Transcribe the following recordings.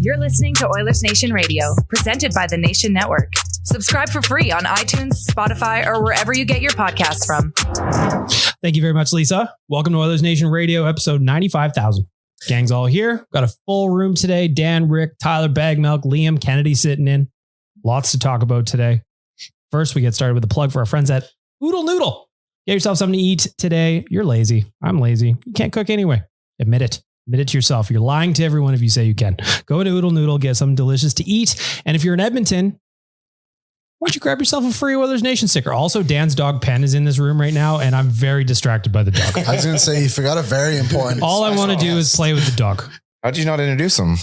You're listening to Oilersnation Radio, presented by the Nation Network. Subscribe for free on iTunes, Spotify, or wherever you get your podcasts from. Thank you very much, Lisa. Welcome to Oilersnation Radio, episode 95,000. Gang's all here. Got a full room today. Dan, Rick, Tyler, Bagmilk, Liam, Kennedy sitting in. Lots to talk about today. First, we get started with a plug for our friends at Oodle Noodle. Get yourself something to eat today. You're lazy. I'm lazy. You can't cook anyway. Admit it. Admit it to yourself. You're lying to everyone if you say you can. Go to Oodle Noodle, get something delicious to eat. And if you're in Edmonton, why don't you grab yourself a free Oilers Nation sticker? Also, Dan's dog Pen is in this room right now, and I'm very distracted by the dog. I was going to say, you forgot a very important... All I want to do is play with the dog. How'd you not introduce him?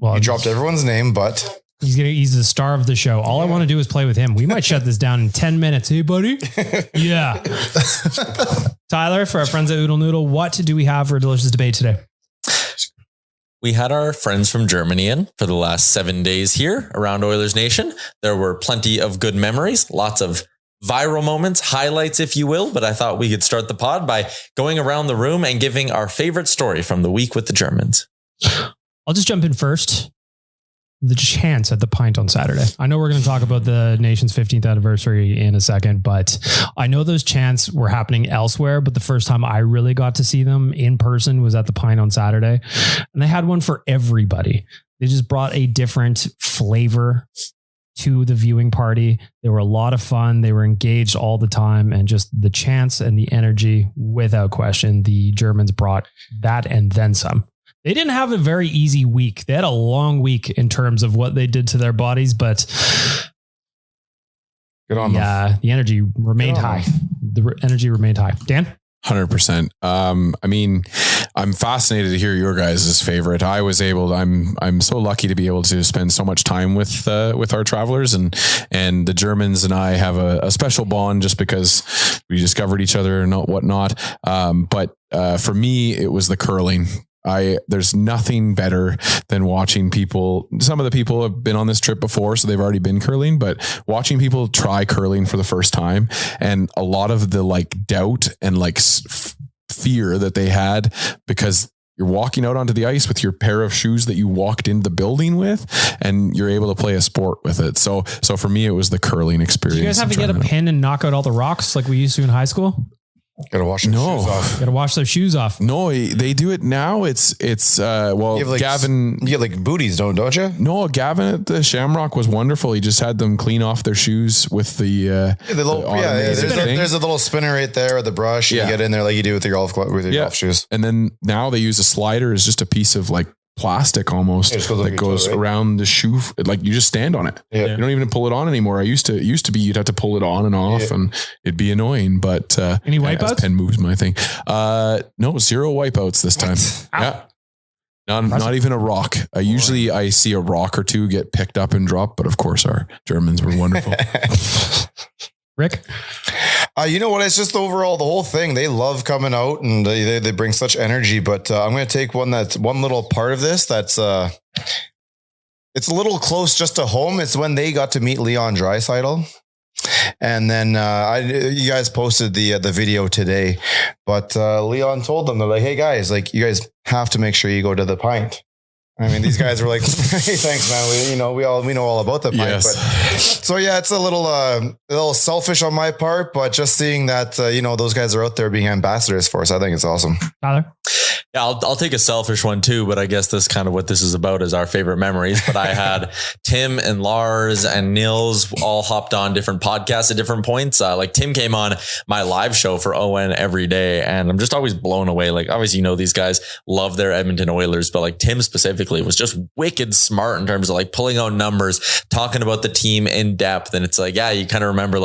Well, you dropped everyone's name, but... He's the star of the show. All I want to do is play with him. We might shut this down in 10 minutes. Hey, buddy. Yeah. Tyler, for our friends at Oodle Noodle, what do we have for a delicious debate today? We had our friends from Germany in for the last 7 days here around Oilers Nation. There were plenty of good memories, lots of viral moments, highlights, if you will. But I thought we could start the pod by going around the room and giving our favorite story from the week with the Germans. I'll just jump in first. The chants at the Pint on Saturday. I know we're going to talk about the nation's 15th anniversary in a second, but I know those chants were happening elsewhere, but the first time I really got to see them in person was at the Pint on Saturday. And they had one for everybody. They just brought a different flavor to the viewing party. They were a lot of fun. They were engaged all the time, and just the chants and the energy, without question, the Germans brought that and then some. They didn't have a very easy week. They had a long week in terms of what they did to their bodies, but good on them. Yeah, the energy remained high. The energy remained high. Dan? 100%. I mean, I'm fascinated to hear your guys' favorite. I'm so lucky to be able to spend so much time with our travelers, and the Germans and I have a special bond just because we discovered each other and whatnot. But for me, it was the curling. There's nothing better than watching people. Some of the people have been on this trip before, so they've already been curling, but watching people try curling for the first time, and a lot of the doubt and fear that they had, because you're walking out onto the ice with your pair of shoes that you walked into the building with, and you're able to play a sport with it. So for me, it was the curling experience. Do you guys have to get a pin and knock out all the rocks like we used to in high school? Gotta wash their shoes off. Gotta wash their shoes off. No, they do it now. It's Gavin. You get booties, don't you? No, Gavin at the Shamrock was wonderful. He just had them clean off their shoes with there's a little spinner right there with the brush. You get in there like you do with your golf golf shoes. And then now they use a slider as just a piece of plastic almost that goes around the shoe. You just stand on it. Yeah. You don't even pull it on anymore. It used to be you'd have to pull it on and off, and it'd be annoying. But any wipeouts? As Pen moves my thing. No, 0 wipeouts this time. Yeah. Not even a rock. Usually I see a rock or two get picked up and dropped, but of course our Germans were wonderful. Rick? You know what? It's just overall the whole thing. They love coming out, and they bring such energy. But I'm going to take one little part of this that's it's a little close just to home. It's when they got to meet Leon Draisaitl. And then you guys posted the video today, but Leon told them, they're like, "Hey guys, you guys have to make sure you go to the Pint." I mean, these guys were like, "Hey, thanks, man. We know all about the Pint." Yes. But so yeah, it's a little selfish on my part, but just seeing that those guys are out there being ambassadors for us, I think it's awesome. Tyler? Yeah, I'll take a selfish one too, but I guess this kind of what this is about is our favorite memories. But I had Tim and Lars and Nils all hopped on different podcasts at different points. Tim came on my live show for ON every day, and I'm just always blown away. Obviously, these guys love their Edmonton Oilers, but Tim specifically was just wicked smart in terms of pulling out numbers, talking about the team in depth. And it's you kind of remember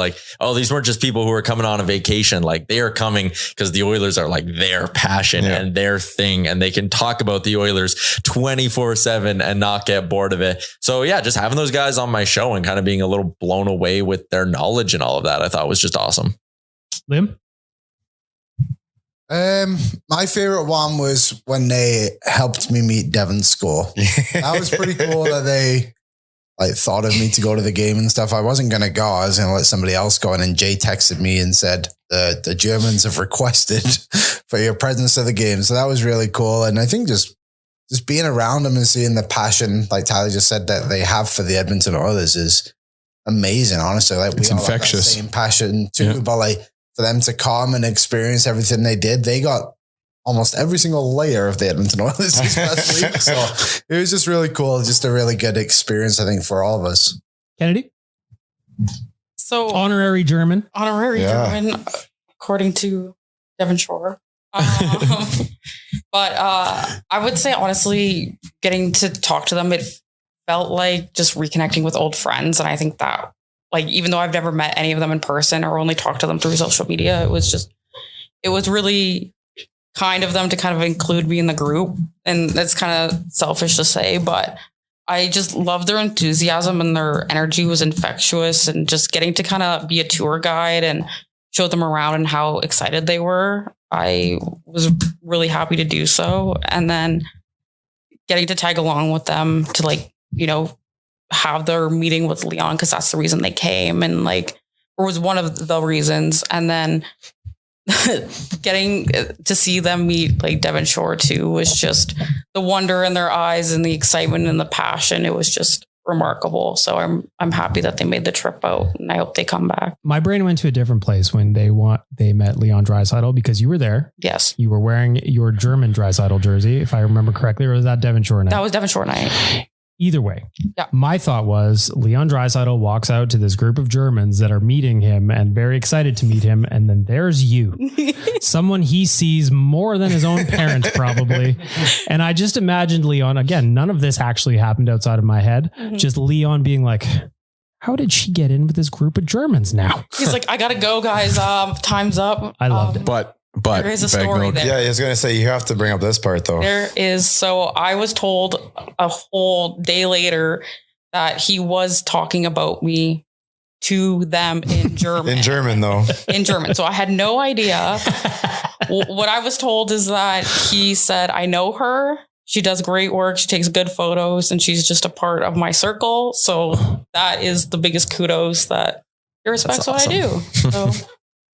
these weren't just people who were coming on a vacation. They are coming because the Oilers are their passion and their thing, and they can talk about the Oilers 24/7 and not get bored of it. So yeah, just having those guys on my show and kind of being a little blown away with their knowledge and all of that, I thought was just awesome. Liam? My favorite one was when they helped me meet Devin Shore. That was pretty cool that they thought of me to go to the game and stuff. I wasn't going to go. I was going to let somebody else go. And then Jay texted me and said, the Germans have requested for your presence at the game. So that was really cool. And I think just just being around them and seeing the passion, like Tyler just said, that they have for the Edmonton Oilers is amazing. Honestly, like it's infectious. Same passion too, but like for them to come and experience everything they did, they got almost every single layer of the Edmonton Oilers this past week. So it was just really cool. Just a really good experience, I think, for all of us. Kennedy? So honorary German, according to Devin Shore. But I would say, honestly, getting to talk to them, it felt like just reconnecting with old friends. And I think that, like, even though I've never met any of them in person or only talked to them through social media, it was really kind of them to kind of include me in the group. And that's kind of selfish to say, but I just love their enthusiasm, and their energy was infectious, and just getting to kind of be a tour guide and show them around and how excited they were. I was really happy to do so. And then getting to tag along with them to, like, you know, have their meeting with Leon, because that's the reason they came, and like, or was one of the reasons. And then getting to see them meet like Devin Shore too was just the wonder in their eyes and the excitement and the passion. It was just remarkable. So I'm happy that they made the trip out, and I hope they come back. My brain went to a different place when they met Leon Draisaitl, because you were there. Yes. You were wearing your German Draisaitl jersey, if I remember correctly, or was that Devin Shore night? That was Devin Shore night. Either way, yeah. My thought was Leon Draisaitl walks out to this group of Germans that are meeting him and very excited to meet him. And then there's you, someone he sees more than his own parents probably. And I just imagined Leon, again, none of this actually happened outside of my head. Mm-hmm. Just Leon being like, how did she get in with this group of Germans now? He's like, I got to go, guys. Time's up. I loved it. But there is a story there. Yeah, I was going to say, you have to bring up this part though. There is. So I was told a whole day later that he was talking about me to them in German. In German though. In German. So I had no idea. What I was told is that he said, I know her. She does great work. She takes good photos, and she's just a part of my circle. So that is the biggest kudos, that he respects what I do. So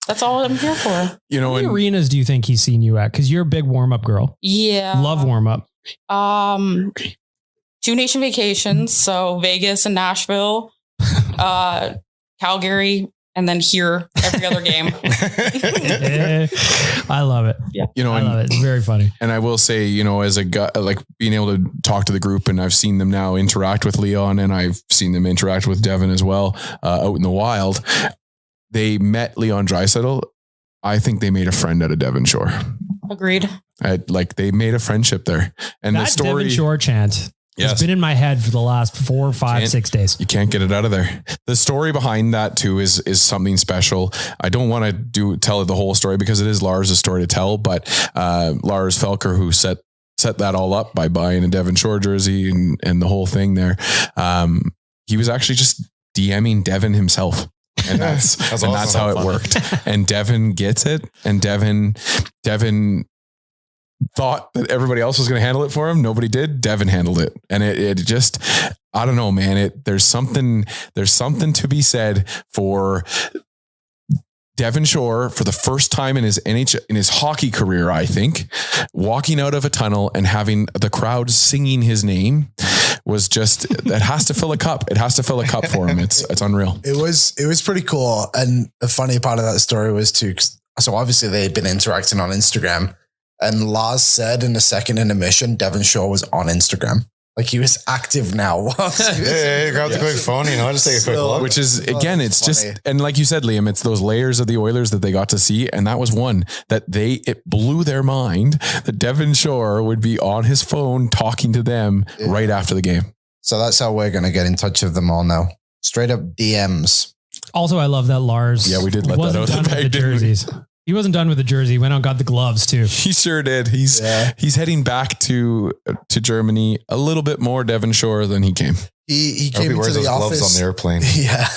that's all I'm here for. You know, how many arenas do you think he's seen you at? Because you're a big warm up girl. Yeah. Love warm up. 2 nation vacations. So Vegas and Nashville, Calgary, and then here every other game. I love it. Yeah. You know, I love it. It's very funny. And I will say, you know, as a guy, like being able to talk to the group, and I've seen them now interact with Leon, and I've seen them interact with Devin as well, out in the wild. They met Leon Draisaitl. I think they made a friend out of Devin Shore. Agreed. Like they made a friendship there. And that the story, Devin Shore chant has been in my head for the last 4, 5, 6 days. You can't get it out of there. The story behind that too is something special. I don't want to tell the whole story, because it is Lars' story to tell, but Lars Felker, who set that all up by buying a Devin Shore jersey and the whole thing there, he was actually just DMing Devin himself. And that's awesome. That's how it worked. And Devin gets it. And Devin thought that everybody else was going to handle it for him. Nobody did. Devin handled it. And it just, I don't know, man, there's something to be said for Devin Shore, for the first time in his hockey career, I think, walking out of a tunnel and having the crowd singing his name was just, that has to fill a cup. It has to fill a cup for him. It's unreal. It was pretty cool. And the funny part of that story was too, so obviously they had been interacting on Instagram, and Lars said in the second intermission, Devin Shore was on Instagram. Like he was active now. Yeah, grab the quick phone, just take a quick look. Which is, again, it's funny. Just, and like you said, Liam, it's those layers of the Oilers that they got to see. And that was one that it blew their mind that Devin Shore would be on his phone talking to them right after the game. So that's how we're going to get in touch with them all now. Straight up DMs. Also, I love that Lars. Yeah, we did let that out of the bag, jerseys. He wasn't done with the jersey. He went out and got the gloves too. He sure did. He's heading back to Germany a little bit more Devin Shore than he came. He came into the office on the airplane. Yeah,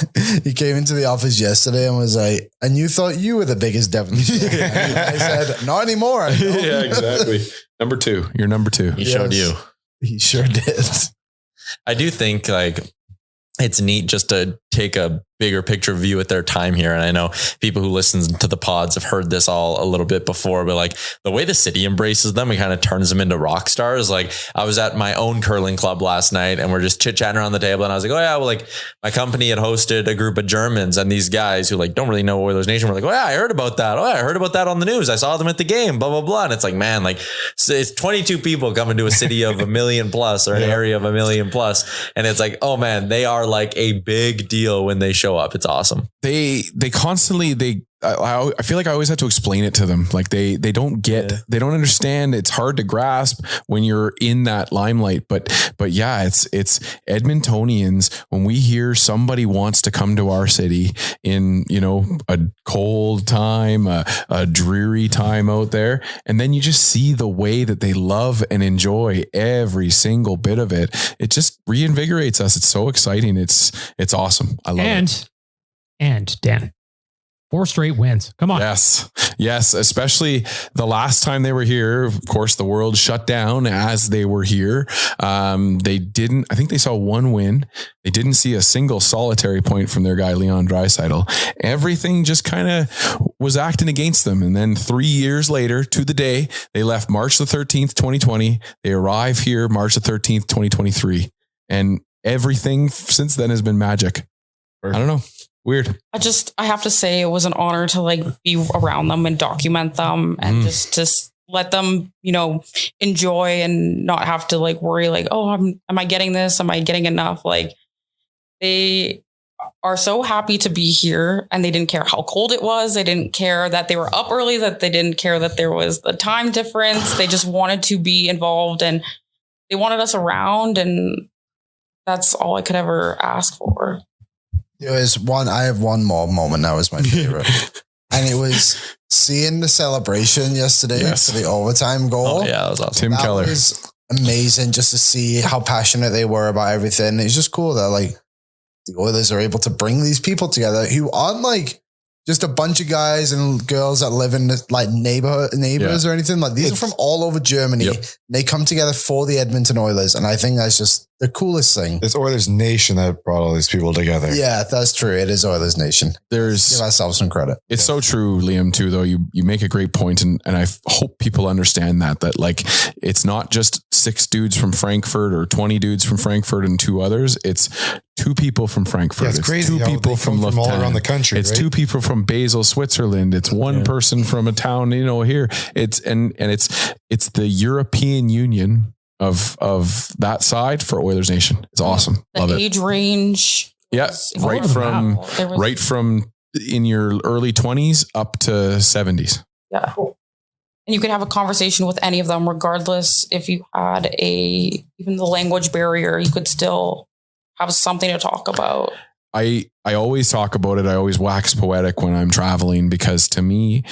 he came into the office yesterday and was like, "And you thought you were the biggest Devin Shore?" I said, "Not anymore." Yeah, exactly. Number 2. You're number 2. He showed you. He sure did. I do think like it's neat just to take a bigger picture view at their time here. And I know people who listen to the pods have heard this all a little bit before, but like the way the city embraces them and kind of turns them into rock stars. Like I was at my own curling club last night and we're just chit chatting around the table. And I was like, oh yeah, well, like my company had hosted a group of Germans and these guys who like don't really know Oilers Nation were like, oh yeah, I heard about that. Oh, yeah, I heard about that on the news. I saw them at the game, blah, blah, blah. And it's like, man, like it's 22 people coming to a city of 1 million plus or an area of 1 million plus. And it's like, oh man, they are like a big deal when they show up. It's awesome. They constantly, I feel like I always have to explain it to them. Like they don't get, they don't understand. It's hard to grasp when you're in that limelight, but yeah, it's Edmontonians. When we hear somebody wants to come to our city in, you know, a cold time, a dreary time out there. And then you just see the way that they love and enjoy every single bit of it. It just reinvigorates us. It's so exciting. It's awesome. I love it. And Dan, 4 straight wins. Come on. Yes. Especially the last time they were here. Of course, the world shut down as they were here. I think they saw 1 win. They didn't see a single solitary point from their guy, Leon Draisaitl. Everything just kind of was acting against them. And then 3 years later to the day, they left March the 13th, 2020. They arrive here March the 13th, 2023. And everything since then has been magic. I don't know. Weird. I have to say it was an honor to like be around them and document them and just let them, you know, enjoy and not have to like worry like, oh, am I getting this? Am I getting enough? Like they are so happy to be here and they didn't care how cold it was. They didn't care that they were up early, that they didn't care that there was the time difference. They just wanted to be involved and they wanted us around. And that's all I could ever ask for. I have one more moment that was my favorite. And it was seeing the celebration yesterday for the overtime goal. Oh, yeah, that was awesome. Tim Keller. It was amazing just to see how passionate they were about everything. It's just cool that like the Oilers are able to bring these people together who aren't like just a bunch of guys and girls that live in like neighbors or anything. Like these are from all over Germany. Yep. They come together for the Edmonton Oilers. And I think that's just the coolest thing. It's Oilers Nation that brought all these people together. Yeah, that's true. It is Oilers Nation. Give ourselves some credit. It's so true, Liam, too, though. You make a great point, and I hope people understand that like it's not just 6 dudes from Frankfurt or 20 dudes from Frankfurt and 2 others. It's 2 people from Frankfurt. Yeah, it's crazy. 2 people from all around the country. It's 2 people from Basel, Switzerland. It's 1 person from a town, you know, here. It's the European Union of that side for Oilers Nation. It's awesome. Love it. The age range. Yeah. Right from in your early 20s up to 70s. Yeah. And you could have a conversation with any of them, regardless if you had even the language barrier, you could still have something to talk about. I always talk about it. I always wax poetic when I'm traveling, because to me,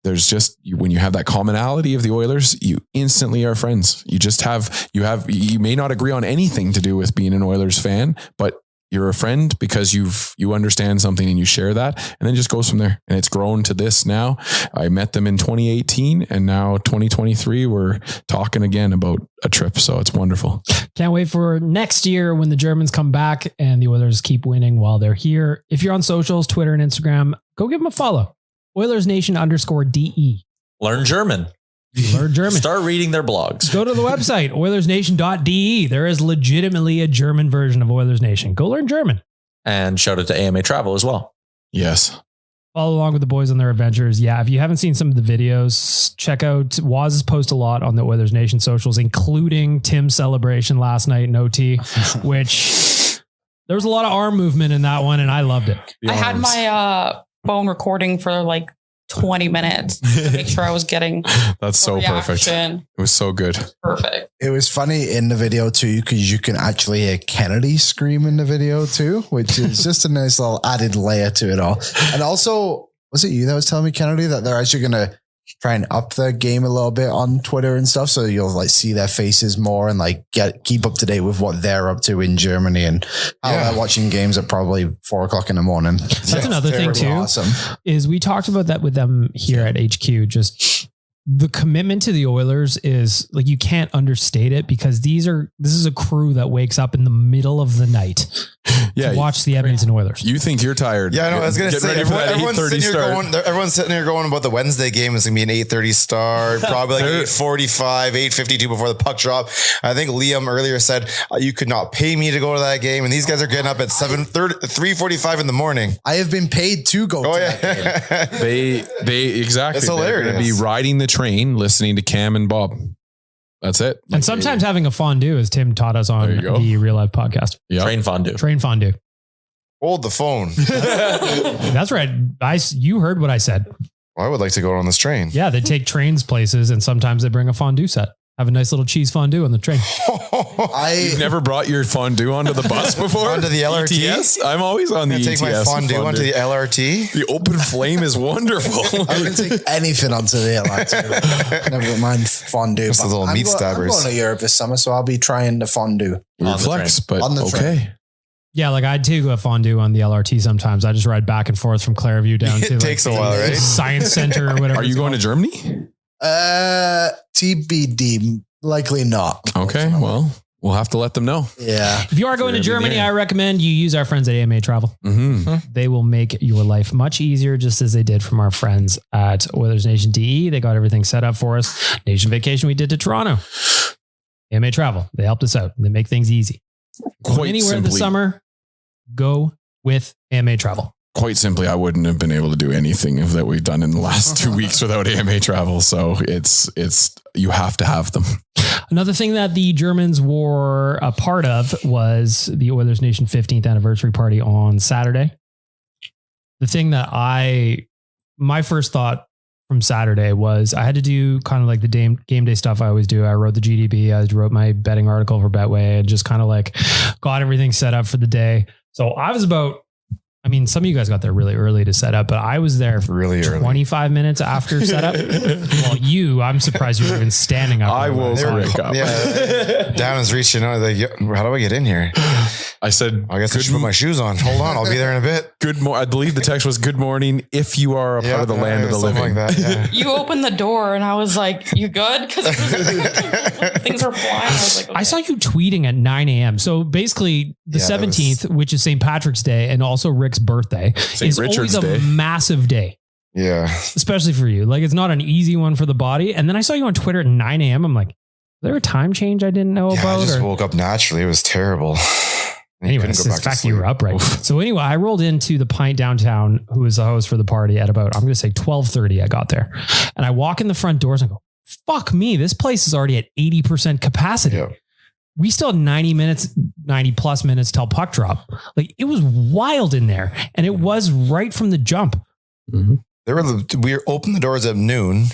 there's just, when you have that commonality of the Oilers, you instantly are friends. You may not agree on anything to do with being an Oilers fan, but you're a friend because you understand something and you share that, and then it just goes from there. And it's grown to this now. I met them in 2018 and now 2023, we're talking again about a trip. So it's wonderful. Can't wait for next year when the Germans come back and the Oilers keep winning while they're here. If you're on socials, Twitter and Instagram, go give them a follow. Oilersnation_DE. Learn German. Start reading their blogs. Go to the website, oilersnation.de. There is legitimately a German version of Oilers Nation. Go learn German. And shout out to AMA Travel as well. Yes. Follow along with the boys on their adventures. Yeah, if you haven't seen some of the videos, check out Waz's post a lot on the Oilers Nation socials, including Tim's celebration last night in OT, which there was a lot of arm movement in that one, and I loved it. I had my phone recording for like 20 minutes to make sure I was getting that's so perfect. It was so good. Perfect. It was funny in the video too, because you can actually hear Kennedy scream in the video too, which is just a nice little added layer to it all. And also, was it you that was telling me, Kennedy, that they're actually going to try and up their game a little bit on Twitter and stuff, so you'll like see their faces more and like keep up to date with what they're up to in Germany and how they're watching games at probably 4:00 in the morning. That's another thing too. Awesome. Is we talked about that with them here at HQ. Just the commitment to the Oilers is like, you can't understate it, because this is a crew that wakes up in the middle of the night to watch the Edmonton Oilers. You think you're tired? Yeah, I know. I was going to say, everyone's sitting here going about the Wednesday game is going to be an 8:30 start, probably like 8:45, 8:52 before the puck drop. I think Liam earlier said you could not pay me to go to that game, and these guys are getting up at 3:45 in the morning. I have been paid to go to that game. They exactly. It's hilarious. They're going to be riding the train, listening to Cam and Bob. That's it. And sometimes having a fondue, as Tim taught us on the Real Life podcast. Yep. Train fondue. Hold the phone. That's right. You heard what I said. Well, I would like to go on this train. Yeah, they take trains places, and sometimes they bring a fondue set. Have a nice little cheese fondue on the train. You've never brought your fondue onto the bus before? Onto the LRT? ETS? I'm always on the ETS. Take my fondue onto the LRT. The open flame is wonderful. I wouldn't take anything onto the LRT. Never mind fondue. Just a little meat stabbers. I'm going to Europe this summer, so I'll be trying the fondue. Weird flex, but on the okay. train. Yeah, like I do a fondue on the LRT sometimes. I just ride back and forth from Clairview down to it takes a while, right? Science Center or whatever. Are you going to Germany? TBD. Likely not. Okay, well, we'll have to let them know. Yeah. If you are going to Germany, I recommend you use our friends at AMA Travel. Mm-hmm. They will make your life much easier, just as they did from our friends at Oilersnation DE. They got everything set up for us. Nation vacation we did to Toronto. AMA Travel. They helped us out. They make things easy. Quite anywhere simply, this summer, go with AMA Travel. Quite simply, I wouldn't have been able to do anything that we've done in the last 2 weeks without AMA Travel. So it's you have to have them. Another thing that the Germans were a part of was the Oilers Nation 15th anniversary party on Saturday. The thing that my first thought from Saturday was I had to do kind of like the game day stuff I always do. I wrote the GDB. I wrote my betting article for Betway and just kind of like got everything set up for the day. So I was some of you guys got there really early to set up, but I was there really 25 minutes after setup. Well, I'm surprised you were even standing up. I will wake up. Yeah. Dan is reaching out. Like, how do I get in here? I said, I guess I should put my shoes on. Hold on. I'll be there in a bit. I believe the text was good morning. If you are a part of the land of the living. Like that, yeah. You opened the door and I was like, you good? Because things were flying. I was like, okay. I saw you tweeting at 9 a.m. So basically the 17th, which is St. Patrick's Day and also Rick's birthday, is Richard's always a Day. Massive day. Yeah. Especially for you. Like it's not an easy one for the body. And then I saw you on Twitter at 9 a.m. I'm like, is there a time change I didn't know about? I just woke up naturally. It was terrible. Anyway, this is the fact you were upright. So anyway, I rolled into the Pint Downtown, who was the host for the party at about, I'm going to say 12:30. I got there and I walk in the front doors and I go, fuck me. This place is already at 80% capacity. Yeah. We still had 90 plus minutes till puck drop. Like it was wild in there. And it was right from the jump. Mm-hmm. We opened the doors at noon.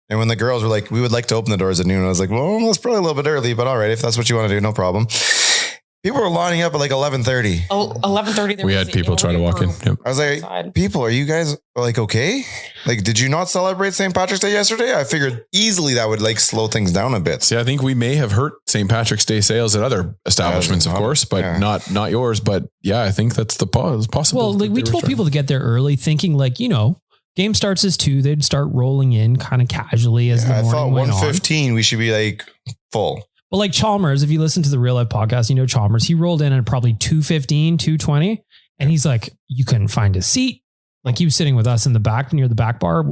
And when the girls were like, we would like to open the doors at noon, I was like, well, that's probably a little bit early, but all right, if that's what you want to do, no problem. People were lining up at like 11:30. 11:30. We had people try to walk in. Yep. I was like, people, are you guys like, okay? Like, did you not celebrate St. Patrick's Day yesterday? I figured easily that would like slow things down a bit. See, I think we may have hurt St. Patrick's Day sales at other establishments, of course, but not yours. But yeah, I think that's the possible. Well, like we told people to get there early thinking like, game starts as 2. They'd start rolling in kind of casually as the morning went on. I thought 1:15 we should be like full. But like Chalmers, if you listen to the Real Life podcast, Chalmers, he rolled in at probably 2:15, 2:20. And he's like, you couldn't find a seat. Like he was sitting with us in the back near the back bar.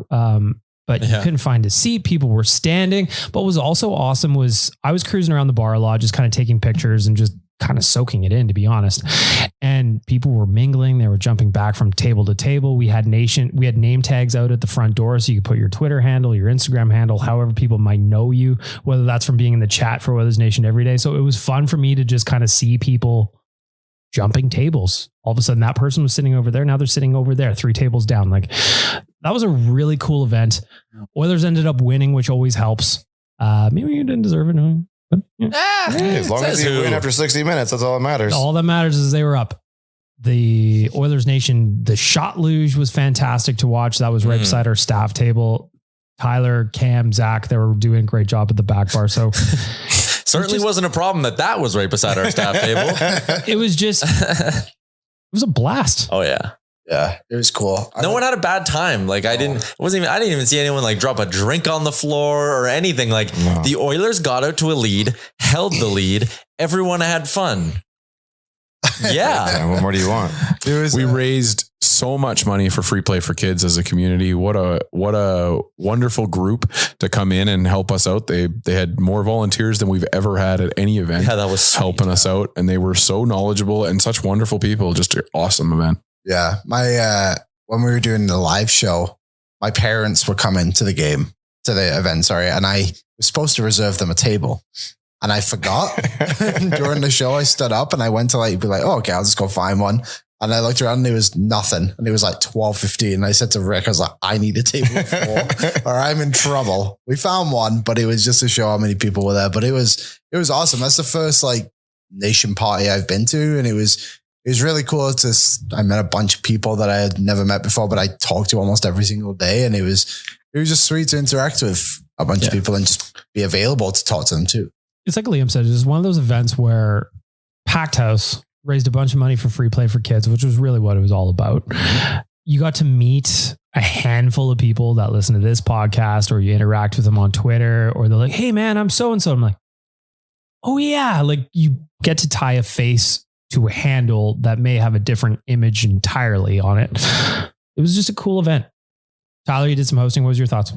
But you couldn't find a seat. People were standing. But what was also awesome was I was cruising around the bar a lot, just kind of taking pictures and just kind of soaking it in, to be honest. And people were mingling. They were jumping back from table to table. We had name tags out at the front door. So you could put your Twitter handle, your Instagram handle, however people might know you, whether that's from being in the chat for Oilers Nation every day. So it was fun for me to just kind of see people jumping tables. All of a sudden that person was sitting over there. Now they're sitting over there, 3 tables down. Like that was a really cool event. Oilers ended up winning, which always helps. Maybe you didn't deserve it. No. But, as long as you win after 60 minutes, that's all that matters. All that matters is they were up. The Oilers Nation, the shot luge was fantastic to watch. That was right beside our staff table. Tyler, Cam, Zach, they were doing a great job at the back bar. So certainly wasn't a problem that was right beside our staff table. It was just, it was a blast. Oh yeah. Yeah, it was cool. No one had a bad time. Like I didn't even see anyone like drop a drink on the floor or anything. Like the Oilers got out to a lead, held the lead. Everyone had fun. Yeah. What more do you want? We raised so much money for free play for kids as a community. What a wonderful group to come in and help us out. They had more volunteers than we've ever had at any event. Yeah, that was sweet. Helping us out, and they were so knowledgeable and such wonderful people. Just an awesome event. Yeah. When we were doing the live show, my parents were coming to the event, and I was supposed to reserve them a table. And I forgot during the show. I stood up and I went to be like, oh, okay, I'll just go find one. And I looked around and there was nothing. And it was like 12:15. And I said to Rick, I was like, I need a table of 4 or I'm in trouble. We found one, but it was just to show how many people were there. But it was awesome. That's the first nation party I've been to. And it was really cool I met a bunch of people that I had never met before, but I talked to almost every single day. And it was just sweet to interact with a bunch of people and just be available to talk to them too. It's like Liam said, it's one of those events where packed house, raised a bunch of money for free play for kids, which was really what it was all about. You got to meet a handful of people that listen to this podcast, or you interact with them on Twitter, or they're like, hey man, I'm so-and-so. I'm like, oh yeah. You get to tie a face to a handle that may have a different image entirely on it. It was just a cool event. Tyler, you did some hosting. What was your thoughts?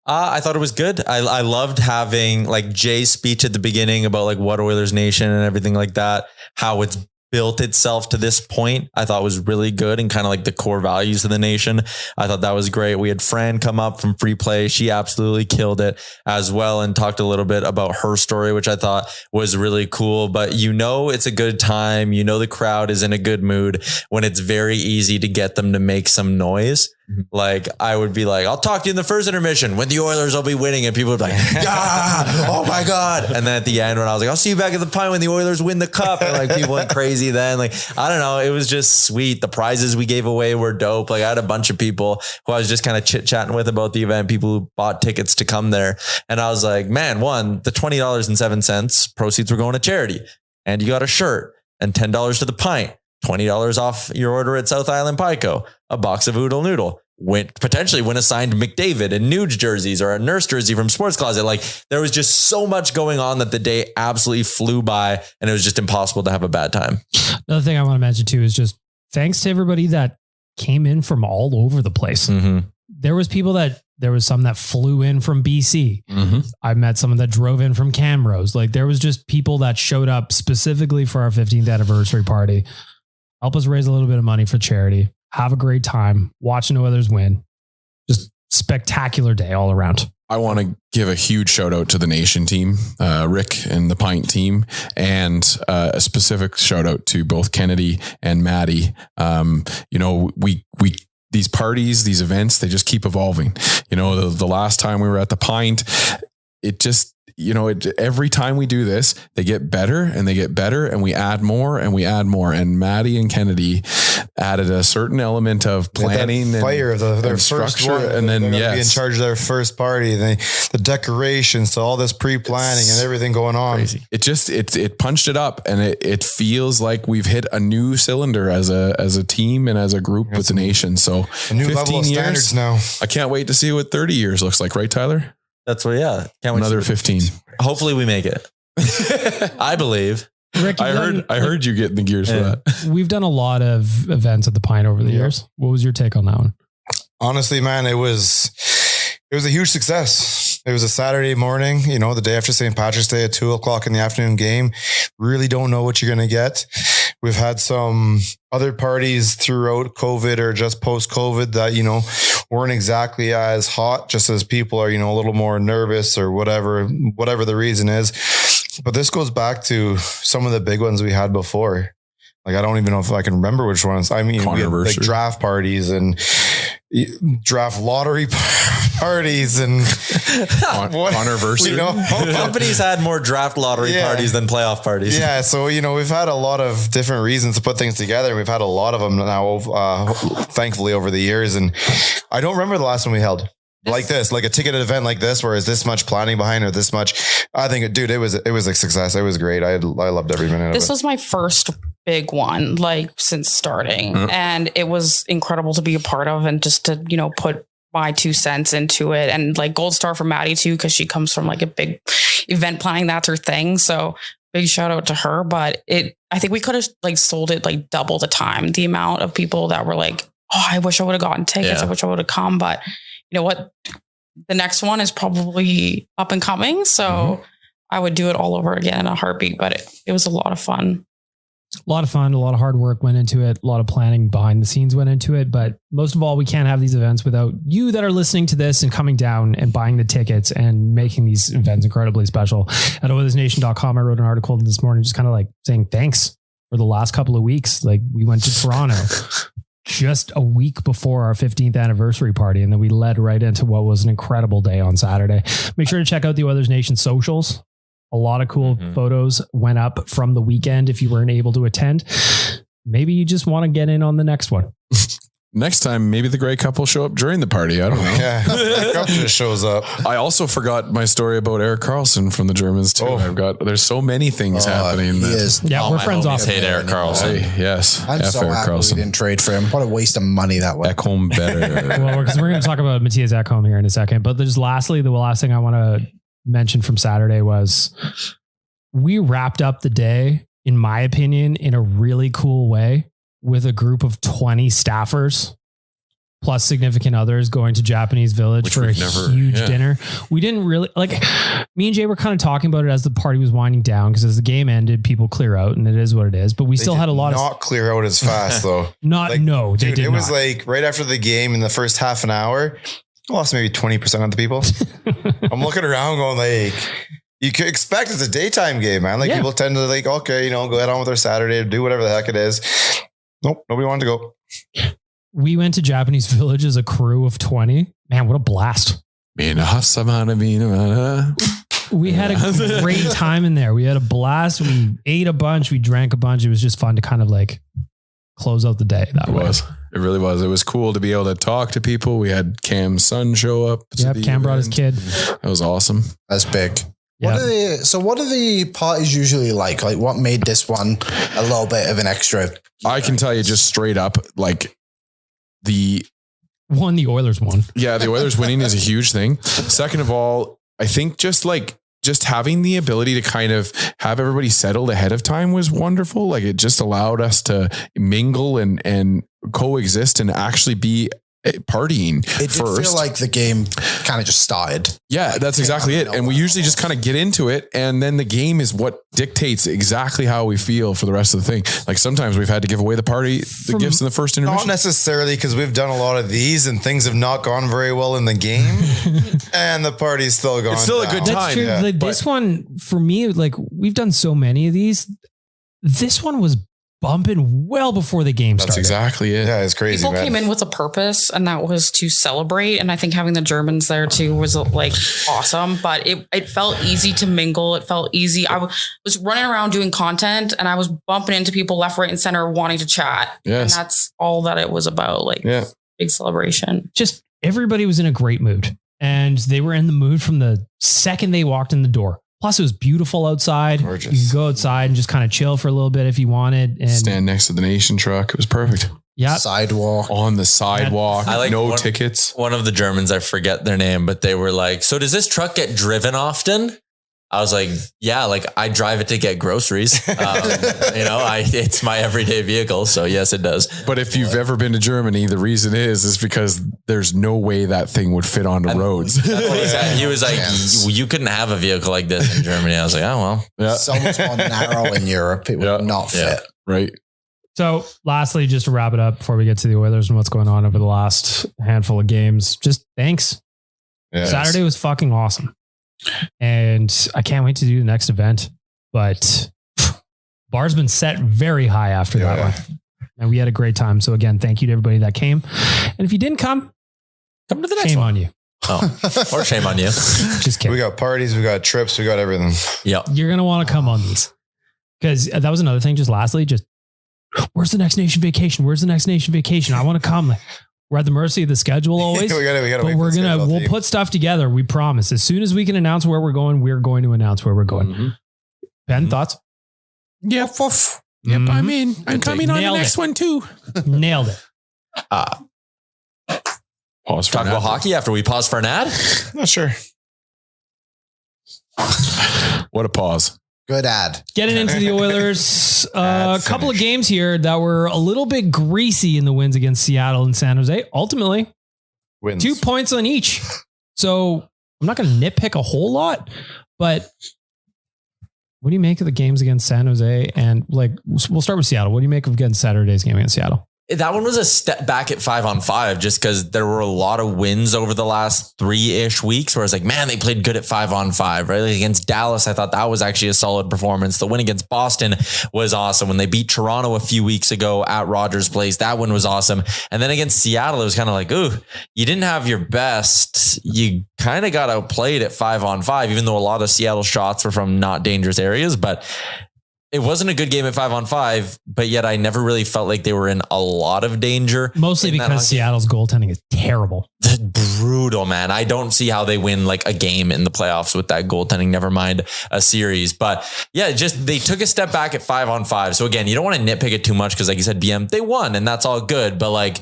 I thought it was good. I loved having Jay's speech at the beginning about what Oilers Nation and everything like that, how it's built itself to this point. I thought was really good, and kind of the core values of the nation. I thought that was great. We had Fran come up from free play. She absolutely killed it as well, and talked a little bit about her story, which I thought was really cool. But it's a good time. The crowd is in a good mood when it's very easy to get them to make some noise. I would be like, I'll talk to you in the first intermission when the Oilers will be winning, and people would be like, yeah, oh my God. And then at the end, when I was like, I'll see you back at the Pint when the Oilers win the cup, and people went crazy then. I don't know. It was just sweet. The prizes we gave away were dope. I had a bunch of people who I was just kind of chit chatting with about the event, people who bought tickets to come there. And I was like, man, the $20.07 proceeds were going to charity, and you got a shirt and $10 to the Pint. $20 off your order at South Island Pico, a box of Oodle Noodle, potentially win a signed McDavid and Nuge jerseys or a nurse jersey from Sports Closet. There was just so much going on that the day absolutely flew by, and it was just impossible to have a bad time. Another thing I want to mention too is just thanks to everybody that came in from all over the place. Mm-hmm. There was some that flew in from BC. Mm-hmm. I met someone that drove in from Camrose. There was just people that showed up specifically for our 15th anniversary party. Help us raise a little bit of money for charity. Have a great time watching the Oilers win. Just spectacular day all around. I want to give a huge shout out to the Nation team, Rick and the Pint team, and a specific shout out to both Kennedy and Maddie. These parties, these events, they just keep evolving. The last time we were at the Pint, it just, every time we do this, they get better and they get better, and we add more and we add more. And Maddie and Kennedy added a certain element of planning, fire and their first structure, one, and then be in charge of their first party, the decorations, so all this pre-planning and everything going on. Crazy. It punched it up, and it feels like we've hit a new cylinder as a team and as a group with the Nation. So a new level of standards now. I can't wait to see what 30 years looks like, right, Tyler? That's what, yeah. Can't wait. Another 15. Hopefully we make it. I believe. Rick, I heard you getting the gears for that. We've done a lot of events at the Pint over the years. What was your take on that one? Honestly, man, it was a huge success. It was a Saturday morning, the day after St. Patrick's Day at 2:00 in the afternoon game. Really don't know what you're going to get. We've had some other parties throughout COVID or just post COVID that, weren't exactly as hot, just as people are, a little more nervous or whatever the reason is. But this goes back to some of the big ones we had before. I don't even know if I can remember which ones. I mean, we had draft parties and draft lottery parties and anniversary. Companies had more draft lottery parties than playoff parties. Yeah. So, we've had a lot of different reasons to put things together. And we've had a lot of them now, thankfully over the years. And I don't remember the last one we held. Like this, like a ticketed event like this, where is this much planning behind or this much? I think, dude, it was a success. It was great. I loved every minute of it. This was my first big one, since starting, and it was incredible to be a part of, and just to put my 2 cents into it. And gold star for Maddie too, because she comes from a big event planning. That's her thing. So big shout out to her. But I think we could have like sold it like double the time. The amount of people that were like, oh, I wish I would have gotten tickets. I wish I would have come. But you know what? The next one is probably up and coming. So I would do it all over again in a heartbeat. But it was a lot of fun. A lot of fun, a lot of hard work went into it. A lot of planning behind the scenes went into it. But most of all, we can't have these events without you that are listening to this and coming down and buying the tickets and making these events incredibly special. At Oilersnation.com, I wrote an article this morning just kind of like saying thanks for the last couple of weeks. Like we went to Toronto just a week before our 15th anniversary party. And then we led right into what was an incredible day on Saturday. Make sure to check out the Oilers Nation socials. A lot of cool photos went up from the weekend. If you weren't able to attend, maybe you just want to get in on the next one. Next time, maybe the great couple show up during the party. I don't know. Yeah, the couple just shows up. I also forgot my story about Eric Carlson from the Germans too. There's so many things happening. We're friends off. Hate Eric Carlson. Yes. I'm so happy we didn't trade for him. What a waste of money that was. Ekholm better. Well, because we're going to talk about Mattias Ekholm here in a second. But there's lastly, the last thing I want to mention from Saturday was we wrapped up the day, in my opinion, in a really cool way with a group of 20 staffers plus significant others going to Japanese Village for a huge dinner. We didn't really me and Jay were kind of talking about it as the party was winding down because as the game ended, people clear out and it is what it is. But we still had a lot not clear out as fast though. They did. It was like right after the game in the first half an hour, I lost maybe 20% of the people. I'm looking around going like, you could expect it's a daytime game, man. Like people tend to like, okay, go head on with their Saturday, do whatever the heck it is. Nope. Nobody wanted to go. We went to Japanese Village as a crew of 20. Man, what a blast. We had a great time in there. We had a blast. We ate a bunch. We drank a bunch. It was just fun to kind of like close out the day that way. It really was. It was cool to be able to talk to people. We had Cam's son show up. Yep, Cam brought his kid. That was awesome. That's big. Yep. What are the parties usually like? Like what made this one a little bit of an extra? I can tell you just straight up, like the Oilers won. Yeah, the Oilers winning is a huge thing. Second of all, I think just having the ability to kind of have everybody settled ahead of time was wonderful. Like it just allowed us to mingle and coexist and actually be partying. It did feel like the game kind of just started. Yeah, that's exactly it. And we usually just kind of get into it. And then the game is what dictates exactly how we feel for the rest of the thing. Like sometimes we've had to give away the gifts in the first intermission. Not necessarily because we've done a lot of these and things have not gone very well in the game and the party's still going. It's still a good time. That's true. Like this one for me, like we've done so many of these. This one was bumping well before the game started. That's exactly it. Yeah, it's crazy. People came in with a purpose, and that was to celebrate. And I think having the Germans there too was like awesome. But it felt easy to mingle. It felt easy. I was running around doing content, and I was bumping into people left, right, and center wanting to chat. Yes. And that's all that it was about. Like big celebration. Just everybody was in a great mood, and they were in the mood from the second they walked in the door. Plus, it was beautiful outside. Gorgeous. You could go outside and just kind of chill for a little bit if you wanted. And stand next to the Nation truck. It was perfect. Yeah. Sidewalk. On the sidewalk. I like no tickets. One of the Germans, I forget their name, but they were like, so does this truck get driven often? I was like, yeah, like I drive it to get groceries. It's my everyday vehicle. So yes, it does. But if you've ever been to Germany, the reason is because there's no way that thing would fit onto roads. That's what he said. He was like, you couldn't have a vehicle like this in Germany. I was like, oh, well. Yeah. So much more narrow in Europe. It would not fit. Right. So lastly, just to wrap it up before we get to the Oilers and what's going on over the last handful of games, just thanks. Yes. Saturday was fucking awesome. And I can't wait to do the next event, but bar's been set very high after that one. And we had a great time. So again, thank you to everybody that came. And if you didn't come to the next shame one. on you. Oh, or shame on you. Just kidding. We got parties, we got trips, we got everything. Yeah. You're going to want to come on these because that was another thing. Just lastly, where's the next nation vacation? Where's the next nation vacation? I want to come. We're at the mercy of the schedule always. We'll put stuff together. We promise. As soon as we can announce where we're going to announce where we're going. Mm-hmm. Ben, thoughts? Yeah. Yep. I'm in. I'm coming on the next one too. Nailed it. Pause for talk about hockey after we pause for an ad. Not sure. What a pause. Good ad. Getting into the Oilers, a couple of games here that were a little bit greasy in the wins against Seattle and San Jose. Ultimately, Wins. 2 points on each. So I'm not going to nitpick a whole lot, but what do you make of the games against San Jose? And like, we'll start with Seattle. What do you make of against Saturday's game against Seattle? That one was a step back at 5-on-5 just because there were a lot of wins over the last 3-ish weeks where it's like, man, they played good at 5-on-5, right? Like against Dallas, I thought that was actually a solid performance. The win against Boston was awesome. When they beat Toronto a few weeks ago at Rogers Place, that one was awesome. And then against Seattle, it was kind of like, ooh, you didn't have your best. You kind of got outplayed at 5-on-5, even though a lot of Seattle shots were from not dangerous areas, but it wasn't a good game at 5-on-5, but yet I never really felt like they were in a lot of danger. Mostly because Seattle's goaltending is terrible. Brutal, man. I don't see how they win like a game in the playoffs with that goaltending, never mind a series. But yeah, just they took a step back at 5-on-5. So again, you don't want to nitpick it too much because like you said, BM, they won and that's all good. But like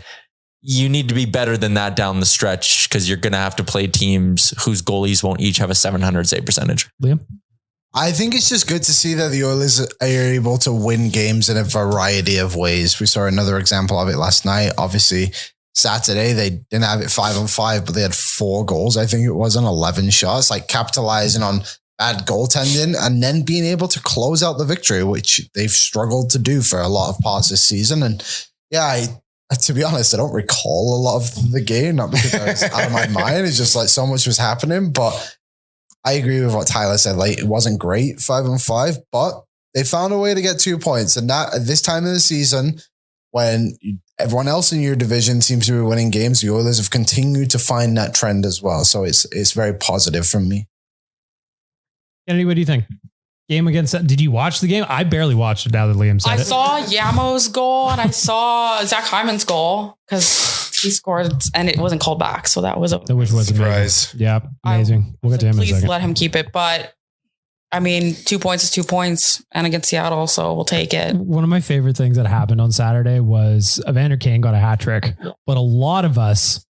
you need to be better than that down the stretch because you're going to have to play teams whose goalies won't each have a 700 save percentage. Liam? I think it's just good to see that the Oilers are able to win games in a variety of ways. We saw another example of it last night. Obviously, Saturday, they didn't have it 5-on-5, but they had 4 goals. I think it was on 11 shots, like capitalizing on bad goaltending and then being able to close out the victory, which they've struggled to do for a lot of parts this season. And yeah, to be honest, I don't recall a lot of the game, not because I was out of my mind. It's just like so much was happening, but I agree with what Tyler said. Like it wasn't great 5-on-5, but they found a way to get 2 points. And that at this time of the season, when everyone else in your division seems to be winning games, the Oilers have continued to find that trend as well. So it's very positive from me. Kennedy, what do you think? Game against, did you watch the game? I barely watched it now that Liam said I saw Yamo's goal and I saw Zach Hyman's goal because he scored and it wasn't called back. So that was a which was surprise. Amazing. Yeah, amazing. We'll get to him in a please second. let him keep it. But I mean, 2 points is 2 points and against Seattle. So we'll take it. One of my favorite things that happened on Saturday was Evander Kane got a hat trick, but a lot of us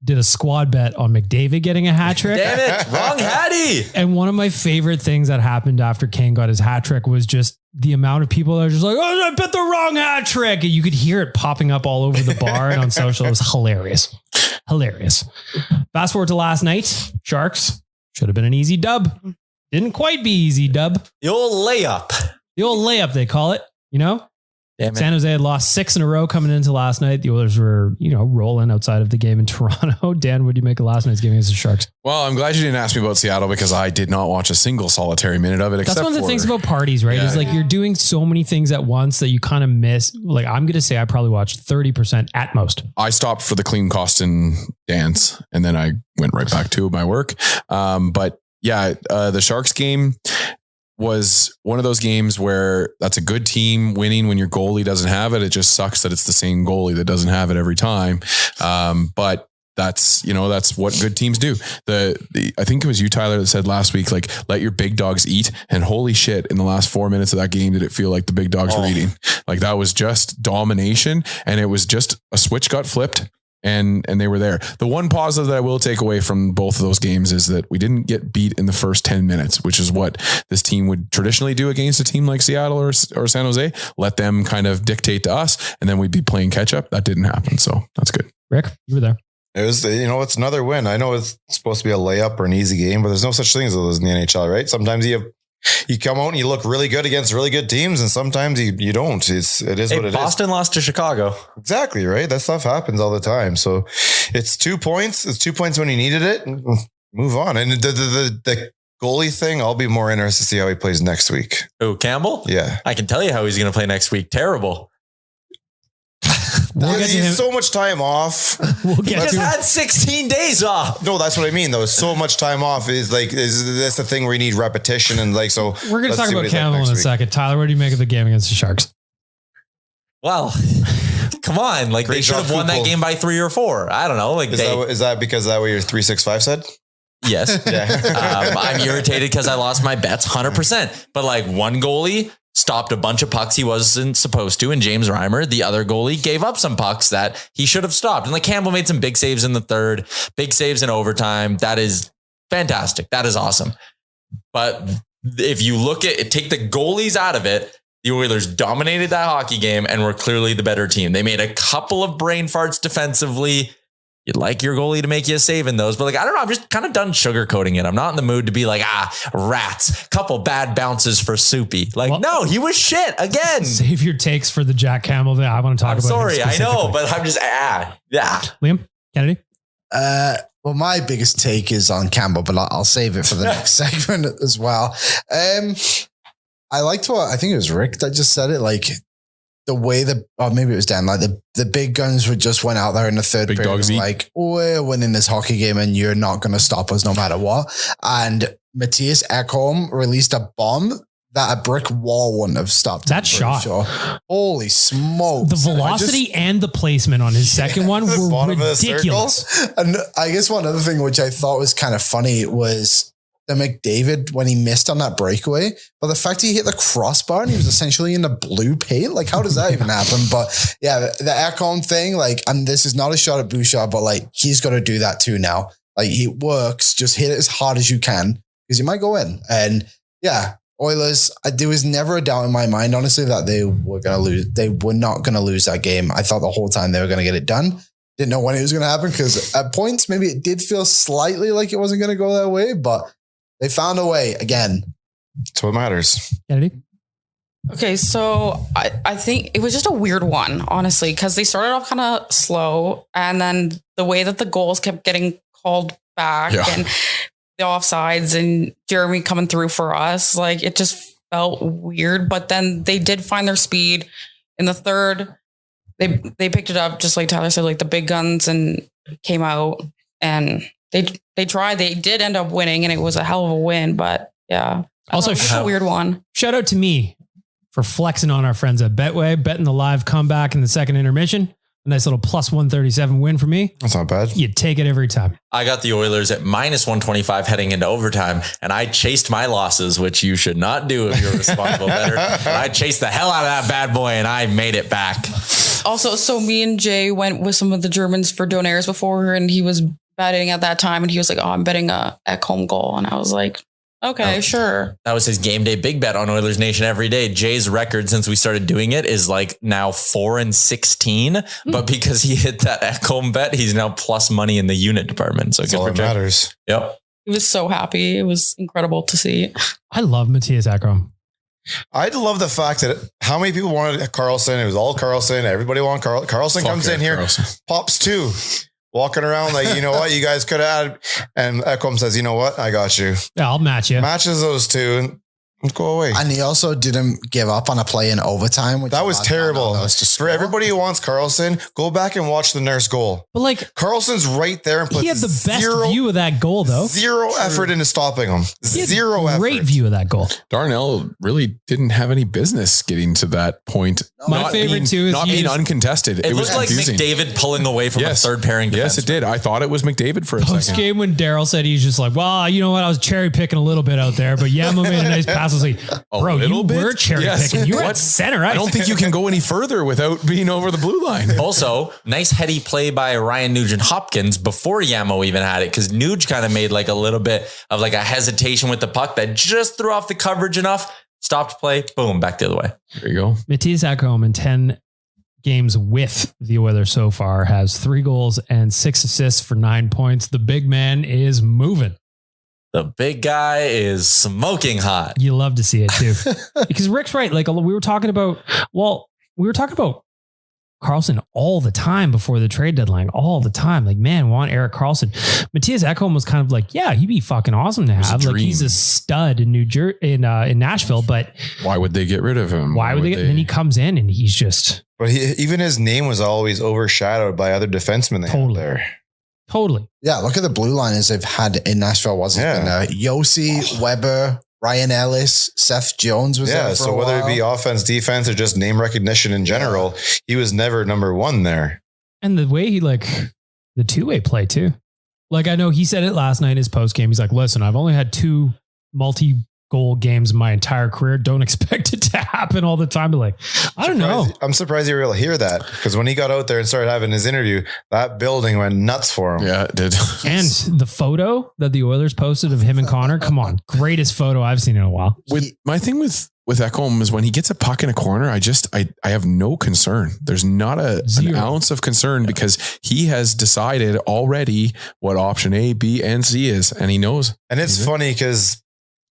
did a squad bet on McDavid getting a hat trick. Damn it. Wrong Hattie. And one of my favorite things that happened after Kane got his hat trick was just the amount of people that are just like, oh, I bet the wrong hat trick. And you could hear it popping up all over the bar and on social. It was hilarious. Hilarious. Fast forward to last night. Sharks should have been an easy dub. Didn't quite be easy dub. The old layup. The old layup, they call it, you know? Damn it. San Jose had lost 6 in a row coming into last night. The Oilers were, rolling outside of the game in Toronto. Dan, what do you make of last night's game against the Sharks? Well, I'm glad you didn't ask me about Seattle because I did not watch a single solitary minute of it. That's one of the things about parties, right? Yeah. Is like you're doing so many things at once that you kind of miss. Like I'm going to say I probably watched 30% at most. I stopped for the clean costume dance and then I went right back to my work. But yeah, the Sharks game was one of those games where that's a good team winning when your goalie doesn't have it. It just sucks that it's the same goalie that doesn't have it every time. But that's what good teams do. I think it was you, Tyler, that said last week, like, let your big dogs eat. And holy shit, in the last 4 minutes of that game, did it feel like the big dogs were eating? Like that was just domination. And it was just a switch got flipped. And they were there. The one positive that I will take away from both of those games is that we didn't get beat in the first 10 minutes, which is what this team would traditionally do against a team like Seattle or San Jose. Let them kind of dictate to us, and then we'd be playing catch up. That didn't happen, so that's good. Rick, you were there. It was, it's another win. I know it's supposed to be a layup or an easy game, but there's no such thing as those in the NHL, right? Sometimes you come out and you look really good against really good teams, and sometimes you don't. It is what it is. Boston lost to Chicago. Exactly, right? That stuff happens all the time. So it's 2 points. It's 2 points when you needed it. Move on. And the goalie thing, I'll be more interested to see how he plays next week. Oh, Campbell? Yeah. I can tell you how he's going to play next week. Terrible. He's so much time off. He just had 16 days off. No, that's what I mean though. So much time off is like, that's the thing where you need repetition and like, so we're going to talk about Campbell in a second. Tyler, what do you make of the game against the Sharks? Well, come on. Like they should have won that game by 3 or 4. I don't know. Like is that because that what your 365 said? Yes. Yeah. I'm irritated because I lost my bets 100%. But like one goalie stopped a bunch of pucks he wasn't supposed to. And James Reimer, the other goalie, gave up some pucks that he should have stopped. And like Campbell made some big saves in the third, big saves in overtime. That is fantastic. That is awesome. But if you look at it, take the goalies out of it, the Oilers dominated that hockey game and were clearly the better team. They made a couple of brain farts defensively. You'd like your goalie to make you a save in those, but like, I don't know. I'm just kind of done sugarcoating it. I'm not in the mood to be like, rats, couple bad bounces for Soupy. Like, no, he was shit again. Save your takes for the Jack Campbell that I want to talk about. Sorry, I know, but I'm just, yeah. Liam, Kennedy? Well, my biggest take is on Campbell, but I'll save it for the next segment as well. I liked what, I think it was Rick that just said it, like the way or maybe it was Dan, like the big guns would just went out there in the third period and like, we're winning this hockey game and you're not going to stop us no matter what. And Mattias Ekholm released a bomb that a brick wall wouldn't have stopped. That shot. Sure. Holy smokes. The velocity and the placement on his second one were ridiculous. And I guess one other thing which I thought was kind of funny was the McDavid when he missed on that breakaway, but the fact he hit the crossbar and he was essentially in the blue paint, like how does that even happen? But yeah, the Ekholm thing, like, and this is not a shot at Bouchard, but like he's got to do that too now. Like he works, just hit it as hard as you can because you might go in. And yeah, Oilers, there was never a doubt in my mind, honestly, that they were going to lose. They were not going to lose that game. I thought the whole time they were going to get it done. Didn't know when it was going to happen because at points, maybe it did feel slightly like it wasn't going to go that way, but they found a way again. That's what matters. Kennedy? Okay, so I think it was just a weird one, honestly, because they started off kind of slow, and then the way that the goals kept getting called back and the offsides and Jeremy coming through for us, like it just felt weird. But then they did find their speed in the third. They picked it up, just like Tyler said, like the big guns, and came out and they tried. They did end up winning, and it was a hell of a win. But yeah, also a weird one. Shout out to me for flexing on our friends at Betway, betting the live comeback in the second intermission. A nice little plus 137 win for me. That's not bad. You take it every time. I got the Oilers at minus 125 heading into overtime, and I chased my losses, which you should not do if you're a responsible bettor. And I chased the hell out of that bad boy, and I made it back. Also, so me and Jay went with some of the Germans for Donaires before, and he was betting at that time, and he was like, "Oh, I'm betting a Ekholm goal," and I was like, "Okay, sure." That was his game day big bet on Oilers Nation every day. Jay's record since we started doing it is like now 4-16, but because he hit that Ekholm bet, he's now plus money in the unit department. So that's all that matters. Yep. He was so happy. It was incredible to see. I love Mattias Ekholm. I love the fact that how many people wanted Karlsson. It was all Karlsson. Everybody wanted Karlsson comes in here, pops two. Walking around like, you know what, you guys could have had. And Ekholm says, you know what, I got you. Yeah, I'll match you. Matches those two and go away. And he also didn't give up on a play in overtime. Which that was terrible. For everybody who wants Karlsson, go back and watch the Nurse goal. But like Karlsson's right there and puts he had the best view of that goal though. Zero effort into stopping him. Zero effort. Great view of that goal. Darnell really didn't have any business getting to that point. My favorite too is not being uncontested. It was looked like confusing. McDavid pulling away from a third pairing defense. Yes, it did. I thought it was McDavid for a Post second. game when Daryl said he's just like, well, you know what? I was cherry picking a little bit out there, but Yamo made a nice pass. I was like, bro, you were cherry picking. You were at center. I don't think you can go any further without being over the blue line. Also, nice heady play by Ryan Nugent-Hopkins before Yamo even had it, because Nuge kind of made like a little bit of like a hesitation with the puck that just threw off the coverage enough, stopped play, boom, back the other way. There you go. Mattias Ekholm in 10 games with the Oilers so far has 3 goals and 6 assists for 9 points. The big man is moving. The big guy is smoking hot. You love to see it too. Because Rick's right. Like we were talking about Karlsson all the time before the trade deadline, all the time. Like, man, want Erik Karlsson. Mattias Ekholm was kind of like, yeah, he'd be fucking awesome to have. Like he's a stud in in Nashville, but why would they get rid of him? Why would they? And then he comes in and he's just. But even his name was always overshadowed by other defensemen they had there. Totally. Yeah, look at the blue liners they've had in Nashville. Yossi, Weber, Ryan Ellis, Seth Jones was there for so a whether while. it be offense, defense, or just name recognition in general, he was never number one there. And the way he the two-way play too. Like I know he said it last night in his post game. He's like, listen, I've only had 2 goal games my entire career. Don't expect it to happen all the time. But like, I don't know. I'm surprised you were able to hear that, because when he got out there and started having his interview, that building went nuts for him. Yeah, it did. And the photo that the Oilers posted of him and Connor, come on, greatest photo I've seen in a while. My thing with Ekholm is when he gets a puck in a corner, I have no concern. There's not an ounce of concern, because he has decided already what option A, B, and C is, and he knows. And it's funny because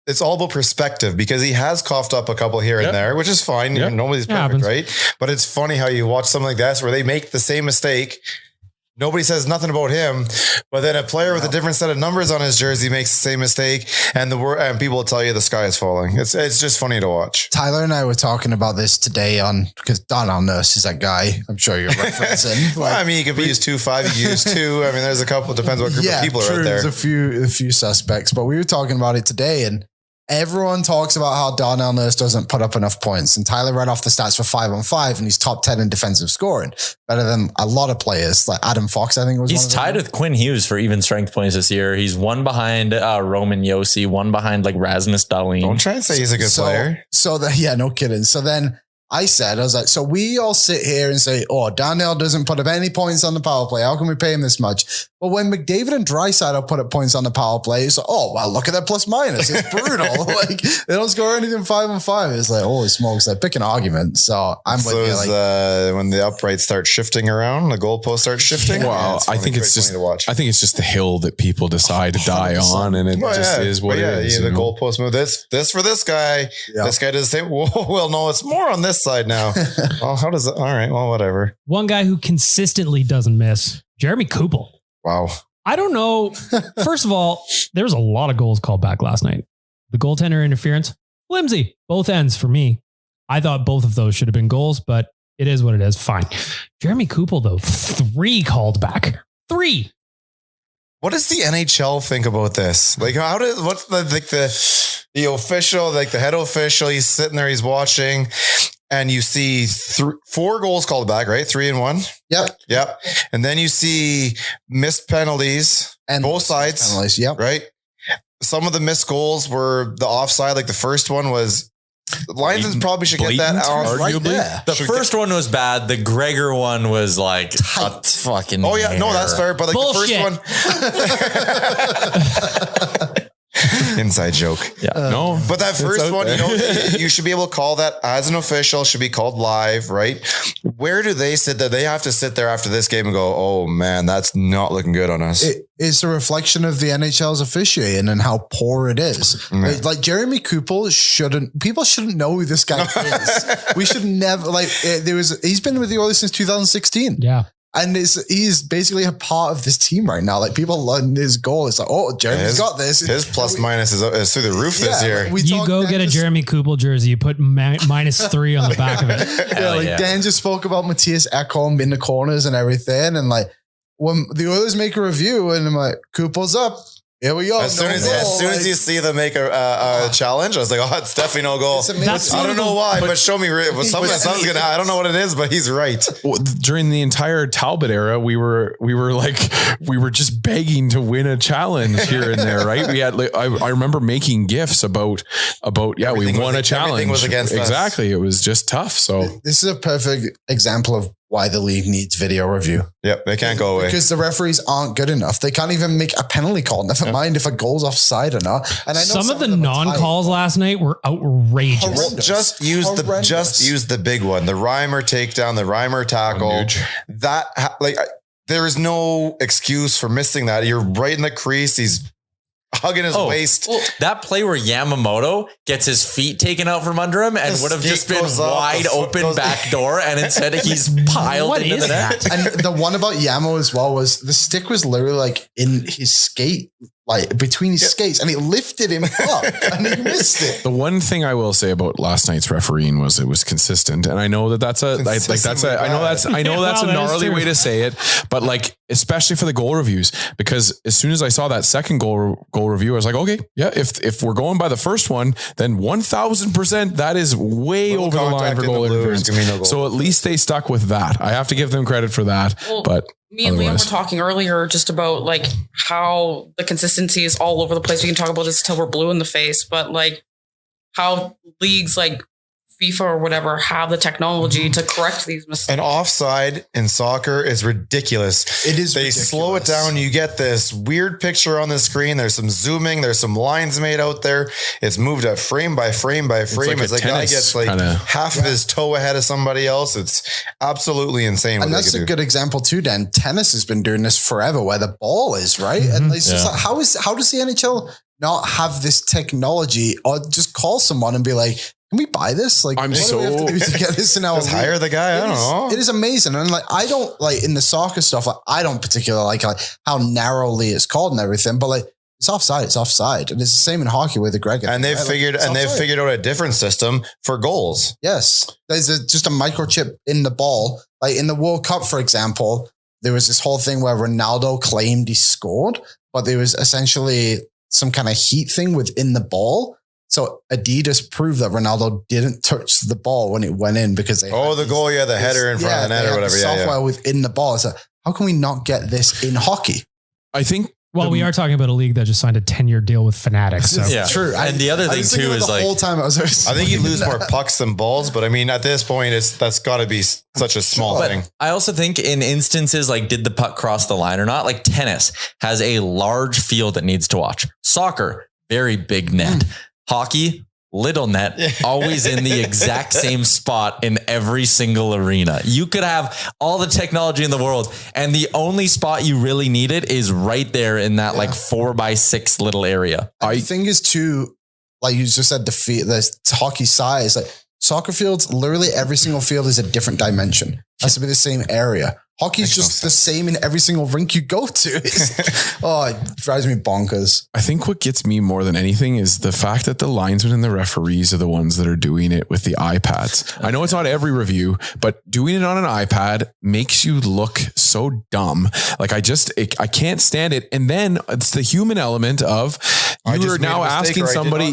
it's all about perspective, because he has coughed up a couple here and there, which is fine. Nobody's perfect, right? But it's funny how you watch something like this where they make the same mistake. Nobody says nothing about him, but then a player with a different set of numbers on his jersey makes the same mistake, and people will tell you the sky is falling. It's just funny to watch. Tyler and I were talking about this today because Darnell Nurse is that guy. I'm sure you're referencing. Well, I mean, you could use 2-5, you could use 2. I mean, there's a couple. Depends what group of people are out there. There's a few suspects, but we were talking about it today, and everyone talks about how Darnell Nurse doesn't put up enough points. And Tyler read off the stats for 5-on-5, and he's top 10 in defensive scoring, better than a lot of players. Like Adam Fox, I think was. He's tied with Quinn Hughes for even strength points this year. He's one behind Roman Yossi, one behind like Rasmus Dahlin. Don't try and say he's a good player. No kidding. So then I was like, so we all sit here and say, oh, Darnell doesn't put up any points on the power play. How can we pay him this much? But when McDavid and Draisaitl put up points on the power play, it's like, oh, well, look at that plus minus. It's brutal. Like, they don't score anything 5-on-5. It's like, holy smokes, they pick an argument. So I'm with you. Like, when the uprights start shifting around, the goalpost starts shifting. Well, I think it's just the hill that people decide to die on, and it is what it is. The goalpost move. This for this guy. Yeah. This guy does the same. Well, no, it's more on this side now. Well, how does it? All right. Well, whatever. One guy who consistently doesn't miss, Jeremy Kupel. Wow. I don't know. First of all, there's a lot of goals called back last night. The goaltender interference, flimsy, both ends for me. I thought both of those should have been goals, but it is what it is. Fine. Jeremy Kupel, though, 3 called back. 3. What does the NHL think about this? Like, what's the official, like the head official? He's sitting there, he's watching, and you see 4 goals called back, right? 3 and 1. Yep. And then you see missed penalties and both sides. Penalties, yep. Right. Some of the missed goals were the offside. Like the first one was. The Lions probably should get that out right there. The first one was bad. The Gregor one was like a fucking. Oh yeah, no, that's fair. But like bullshit. The first one. Inside joke. Yeah. No. But that first one, you should be able to call that as an official, should be called live, right? Where do they sit there? They have to sit there after this game and go, oh man, that's not looking good on us. It's a reflection of the NHL's officiating and how poor it is. Mm-hmm. Like Jeremy Kupel people shouldn't know who this guy is. We should never he's been with the Oilers since 2016. Yeah. And he's basically a part of this team right now. Like people learn his goal. It's like, oh, Jeremy's got this. His plus minus is through the roof this year. You go get a Jeremy Kupel jersey. You put -3 on the back of it. Dan just spoke about Mattias Ekholm in the corners and everything. And like when the Oilers make a review and I'm like, Kupel's up. Here we go. As soon as you see them make a challenge, I was like, oh, it's definitely no goal. I don't know why, but show me. Something's gonna. I don't know what it is, but he's right. During the entire Talbot era, we were just begging to win a challenge here and there, right? We had. I remember making gifs about we won a challenge. Everything was against us. Exactly. It was just tough. So this is a perfect example of why the league needs video review. Yep, they can't go away. Because the referees aren't good enough. They can't even make a penalty call. Never mind if a goal's offside or not. And I know some of the non-calls last night were outrageous. Horrendous. Just use the big one. The Reimer takedown, the Reimer tackle. That there is no excuse for missing that. You're right in the crease. He's hugging his waist. Well, that play where Yamamoto gets his feet taken out from under him and would have just been wide open back door, and instead he's piled into the net. And the one about Yamo as well was the stick was literally like in his skate, like between his skates, and it lifted him up and he missed it. The one thing I will say about last night's refereeing was it was consistent, and I know that's a gnarly way to say it, but like especially for the goal reviews, because as soon as I saw that second goal review, I was like, okay, yeah, if we're going by the first one, then 1000% that is way over the line for goal interference. So at least they stuck with that. I have to give them credit for that, but. Me and Leon were talking earlier just about like how the consistency is all over the place. We can talk about this till we're blue in the face, but like how leagues like FIFA or whatever have the technology to correct these mistakes. An offside in soccer is ridiculous. It is. They ridiculous. slow it down. You get this weird picture on the screen. There's some zooming. There's some lines made out there. It's moved up frame by frame by frame. It's like a guy gets like half of his toe ahead of somebody else. It's absolutely insane. And that's a good example too, Dan. Tennis has been doing this forever where the ball is, right? And it's just like, how does the NHL not have this technology, or just call someone and be like, can we buy this? Like, what do we have to do to get this in our league? Hire the guy. I don't know. It is amazing. And like, I don't like in the soccer stuff, like I don't particularly like how narrowly it's called and everything, but like it's offside. It's offside. And it's the same in hockey with the Gregor. And they've figured out a different system for goals. Yes. There's just a microchip in the ball. Like in the World Cup, for example, there was this whole thing where Ronaldo claimed he scored, but there was essentially some kind of heat thing within the ball. So Adidas proved that Ronaldo didn't touch the ball when it went in because they the goal, the header in front of the net or whatever. Software within the ball. So how can we not get this in hockey? I think. Well, we are talking about a league that just signed a 10-year deal with Fanatics. So. Yeah, true. And the other thing too is like, whole time I think you lose more pucks than balls, but I mean, at this point, that's got to be such a small thing. I also think in instances like, did the puck cross the line or not? Like tennis has a large field that needs to watch. Soccer, very big net. Hockey, little net, always in the exact same spot in every single arena. You could have all the technology in the world, and the only spot you really need it is right there in that like 4x6 little area. The thing is too, like you just said, the hockey size, like soccer fields, literally every single field is a different dimension. It has to be the same area. Hockey's just the same in every single rink you go to. It drives me bonkers. I think what gets me more than anything is the fact that the linesmen and the referees are the ones that are doing it with the iPads. I know it's not every review, but doing it on an iPad makes you look so dumb. Like I can't stand it. And then it's the human element of you're now asking somebody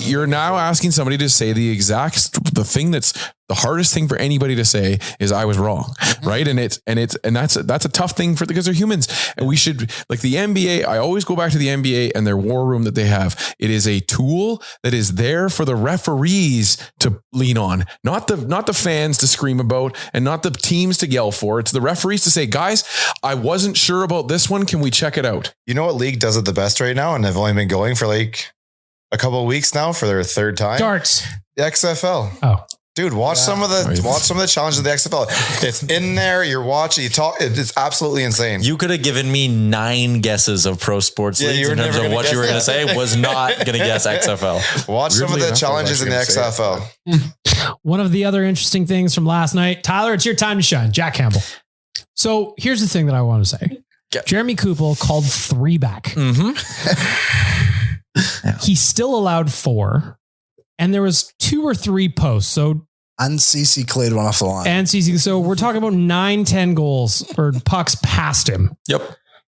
to say the thing that's the hardest thing for anybody to say is I was wrong. Right. And that's a tough thing because they're humans, and we should, like the NBA. I always go back to the NBA and their war room that they have. It is a tool that is there for the referees to lean on, not the fans to scream about and not the teams to yell for. It's the referees to say, guys, I wasn't sure about this one. Can we check it out? You know what league does it the best right now? And they've only been going for like a couple of weeks now for their third time. Darts. The XFL. Oh. Dude, watch some of the challenges of the XFL. It's in there. You're watching. You talk. It's absolutely insane. You could have given me 9 guesses of pro sports leagues in terms of what you were going to say. Was not going to guess XFL. Watch some of the challenges in the XFL. One of the other interesting things from last night, Tyler, it's your time to shine. Jack Campbell. So here's the thing that I want to say. Jeremy Kupel called 3 back. Mm-hmm. He still allowed 4. And there was 2 or 3 posts. So and CC cleared one off the line. And CC. So we're talking about 9-10 goals or pucks past him. Yep.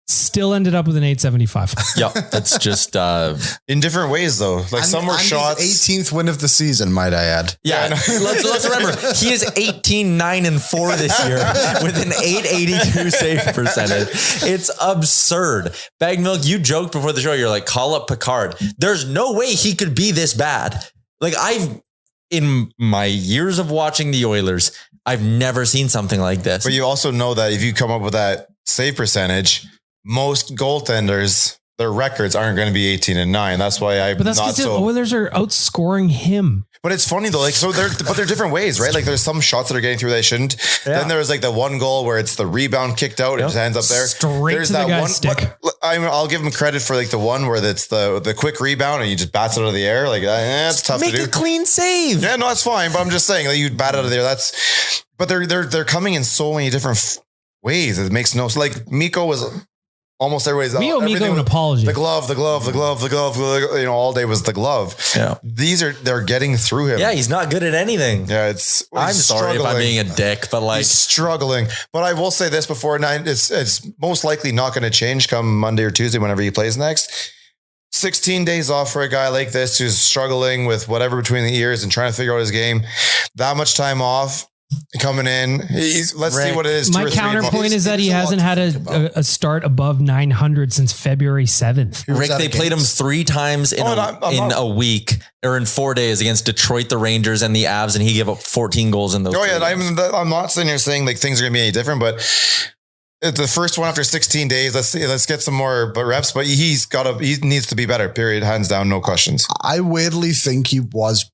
Still ended up with an 875. Yep. That's just in different ways though. Like some were shots. 18th win of the season, might I add. Yeah. Let's remember he is 18-9-4 this year with an 882 save percentage. It's absurd. Bag Milk, you joked before the show. You're like, call up Picard. There's no way he could be this bad. Like in my years of watching the Oilers, I've never seen something like this. But you also know that if you come up with that save percentage, most goaltenders, their records aren't going to be 18-9. That's why But that's because the Oilers are outscoring him. But it's funny though, like, so they're different ways, right? Like there's some shots that are getting through they shouldn't. Yeah. Then there's like the one goal where it's the rebound kicked out. It ends up there. Straight there's to that the guy's one stick. I'll give him credit for like the one where it's the quick rebound and you just bats it out of the air. Like that's tough to do. Make a clean save. Yeah, no, it's fine. But I'm just saying that you bat it out of there. But they're coming in so many different ways. It makes no sense. Like Mikko was almost everybody's. We owe Mikko an apology. The glove. You know, all day was the glove. Yeah. They're getting through him. Yeah, he's not good at anything. Yeah, I'm sorry if I'm being a dick, but like he's struggling. But I will say this before 9, it's most likely not going to change come Monday or Tuesday whenever he plays next. 16 days off for a guy like this who's struggling with whatever between the ears and trying to figure out his game. That much time off. coming in. Let's see what it is. My counterpoint is that he hasn't had a start above 900 since February 7th. Rick, they played him 3 times in a week or in 4 days against Detroit, the Rangers, and the Avs, and he gave up 14 goals in those. Oh yeah, I'm not sitting here saying like things are going to be any different, but the first one after 16 days, let's get some more reps, but he needs to be better, period. Hands down, no questions. I weirdly think he was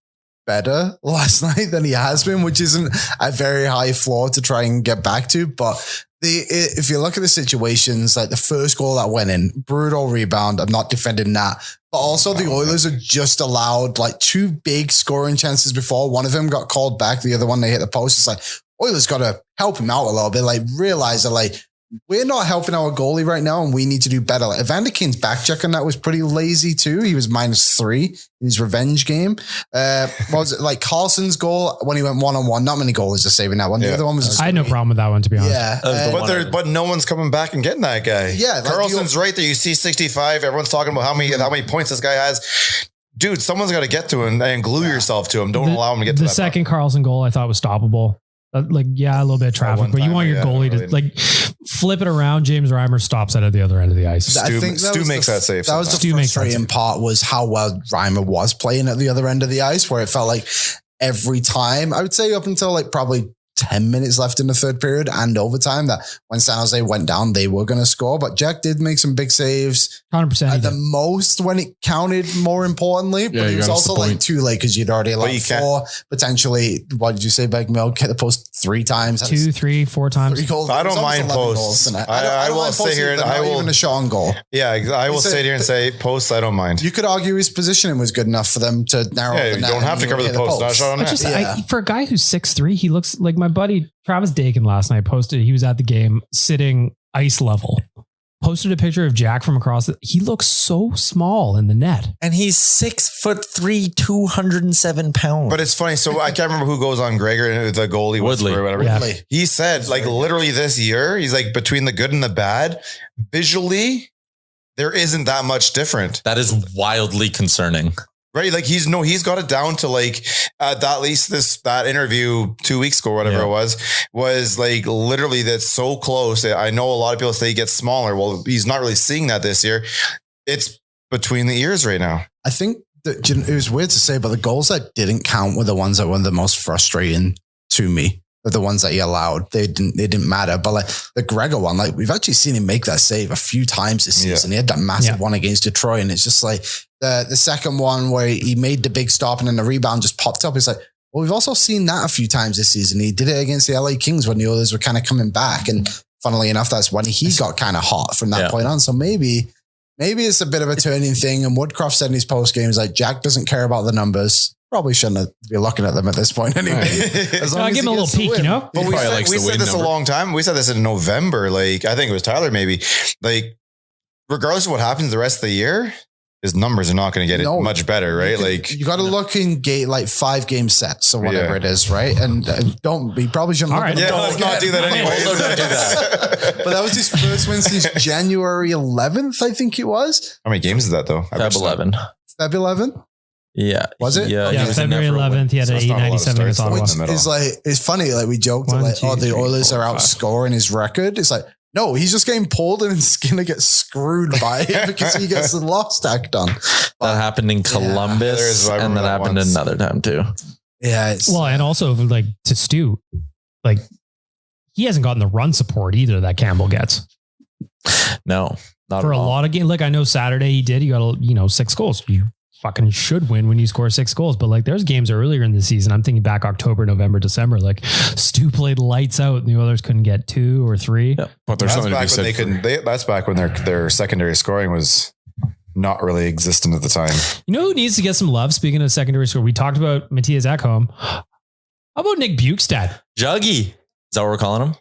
better last night than he has been, which isn't a very high floor to try and get back to. But if you look at the situations, like the first goal that went in, brutal rebound. I'm not defending that. But also the Oilers are just allowed like 2 big scoring chances before. One of them got called back. The other one, they hit the post. It's like, Oilers got to help him out a little bit. Like realize that like, we're not helping our goalie right now and we need to do better. Like Evander Kane's back check on that was pretty lazy too. He was -3 in his revenge game. What was it like Carlson's goal when he went 1-on-1? Not many goalies are saving that one. The other one was I had no problem with that one, to be honest. Yeah. But no one's coming back and getting that guy. Yeah. Carlson's right there. You see 65. Everyone's talking about how many points this guy has. Dude, someone's got to get to him and glue yourself to him. Don't allow him to get to the that second Carlson goal. I thought was stoppable. A little bit of traffic, but you want your goalie to like flip it around. James Reimer stops it at the other end of the ice. Stu makes that save. That was the frustrating part was how well Reimer was playing at the other end of the ice, where it felt like every time, I would say up until like probably 10 minutes left in the third period and overtime, that when San Jose went down, they were going to score. But Jack did make some big saves. 100%. At the most when it counted, more importantly. But it was also like too late because you'd already like 4, potentially, what did you say, Big Milk? Hit the post 3 times. 2, 3, 4 times. 3 goals. I don't mind posts. I will sit here and I will even a shot on goal. Yeah, I will sit here and say posts. I don't mind. You could argue his positioning was good enough for them to narrow the net. You don't have to cover the post. Not a shot on net. For a guy who's 6'3", he looks like my buddy Travis Dakin last night posted. He was at the game sitting ice level. Posted a picture of Jack from across. He looks so small in the net, and he's 6'3", 207 pounds. But it's funny. So I can't remember who goes on Gregor, the goalie, Woodley or whatever. Yeah. He said, like literally this year, he's like between the good and the bad. Visually, there isn't that much different. That is wildly concerning. Right, like he's got it down to like at least that interview 2 weeks ago, or whatever it was like literally that's so close. I know a lot of people say he gets smaller. Well, he's not really seeing that this year. It's between the ears right now. I think that it was weird to say, but the goals that didn't count were the ones that were the most frustrating to me. The ones that he allowed, they didn't matter. But like the Gregor one, like we've actually seen him make that save a few times this season. He had that massive one against Detroit, and it's just like the second one where he made the big stop and then the rebound just popped up. It's like, well, we've also seen that a few times this season. He did it against the LA Kings when the others were kind of coming back, and funnily enough, that's when he got kind of hot from that point on. So maybe it's a bit of a turning thing. And Woodcroft said in his post game, he's like, Jack doesn't care about the numbers. Probably shouldn't be looking at them at this point anyway. As long I'll give him a little peek, you know? But we said this a long time. We said this in November. Like, I think it was Tyler maybe. Like, regardless of what happens the rest of the year, his numbers are not going to get much better, right? You got to look in 5 game sets or whatever it is, right? And we probably shouldn't. Let's not do that anyway. Don't do that. But that was his first win since January 11th, I think it was. How many games is that though? Feb 11. Feb 11. Yeah. Was it? Yeah, February 11th. He had an 897 against Ottawa. It's funny. Like we joked that the Oilers are outscoring his record. It's like, no, he's just getting pulled and he's going to get screwed by it because he gets the loss stacked on. That happened in Columbus and that happened another time too. Yeah. And also like to Stu, like he hasn't gotten the run support either that Campbell gets. No, not for a lot of games. Like I know Saturday he did, he got 6 goals. You fucking should win when you score 6 goals. But like there's games earlier in the season. I'm thinking back October, November, December, like Stu played lights out and the others couldn't get 2 or 3. Yeah. But there's something to be said. That's back when their secondary scoring was not really existent at the time. You know who needs to get some love? Speaking of secondary score, we talked about Mattias Ekholm. How about Nick Bukestad? Juggy. Is that what we're calling him?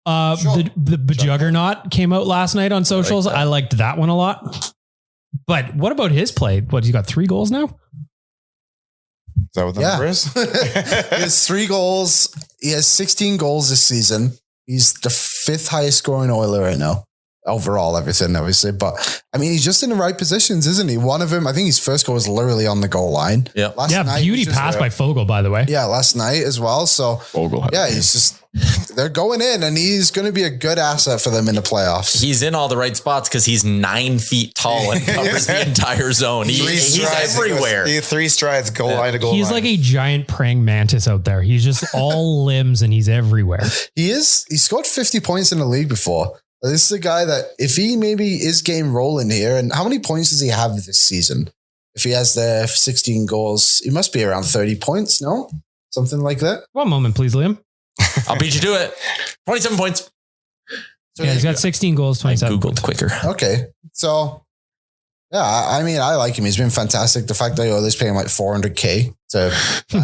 The Juggernaut came out last night on socials. I liked that one a lot. But what about his play? He's got 3 goals now? Is that what the number is? He has 3 goals. He has 16 goals this season. He's the 5th highest scoring Oiler right now. overall everything, obviously. But I mean, he's just in the right positions, isn't he? One of them, I think his first goal was literally on the goal line. Yeah. Last night, beauty pass by Fogle, by the way. Yeah, last night as well. So Fogle. Yeah, he's just, they're going in and he's going to be a good asset for them in the playoffs. He's in all the right spots because he's 9 feet tall and covers the entire zone. He's everywhere. 3 strides, goal line to goal line. He's like a giant praying mantis out there. He's just all limbs and he's everywhere. He is. He scored 50 points in the league before. This is a guy that if he maybe is game rolling here, and how many points does he have this season? If he has the 16 goals, he must be around 30 points, no? Something like that. One moment, please, Liam. I'll beat you to it. 27 points. So Yeah, he's got 16 goals, 27 Googled points. quicker. Okay. So, yeah, I mean, I like him. He's been fantastic. The fact that the Oilers pay him like $400K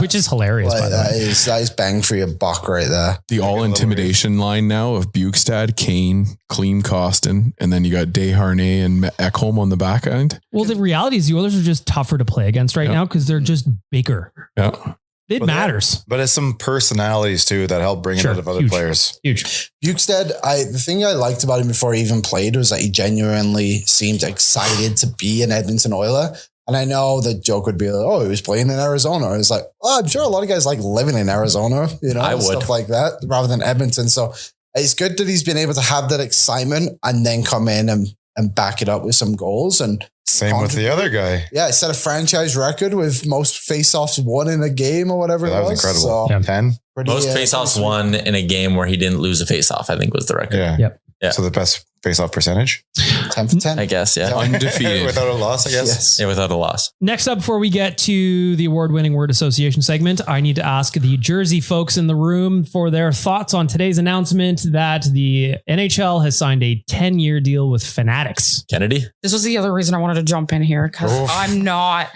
which is hilarious, by the way. that is bang for your buck right there. The all intimidation line now of Bukestad, Kane, Clean Costin, and then you got Desharnais and Ekholm on the back end. Well, the reality is the Oilers are just tougher to play against right now because they're just bigger. Yeah. It matters. But it's some personalities too that help bring in other huge. players. Huge. Bukestad, the thing I liked about him before he even played was that he genuinely seemed excited to be an Edmonton Oiler. And I know the joke would be like, oh, he was playing in Arizona. It's like, oh, I'm sure a lot of guys like living in Arizona, I would. stuff like that, rather than Edmonton. So it's good that he's been able to have that excitement and then come in and back it up with some goals. And same with the other guy. Yeah, set a franchise record with most face-offs won in a game or whatever. That was incredible. So, 10. Most faceoffs won in a game where he didn't lose a faceoff, I think was the record. Yeah. Yep. Yeah. So the best face-off percentage? 10 for 10. I guess, yeah. Undefeated. Without a loss, I guess. Yes. Yeah, without a loss. Next up, before we get to the award-winning word association segment, I need to ask the Jersey folks in the room for their thoughts on today's announcement that the NHL has signed a 10-year deal with Fanatics. Kennedy? This was the other reason I wanted to jump in here because I'm not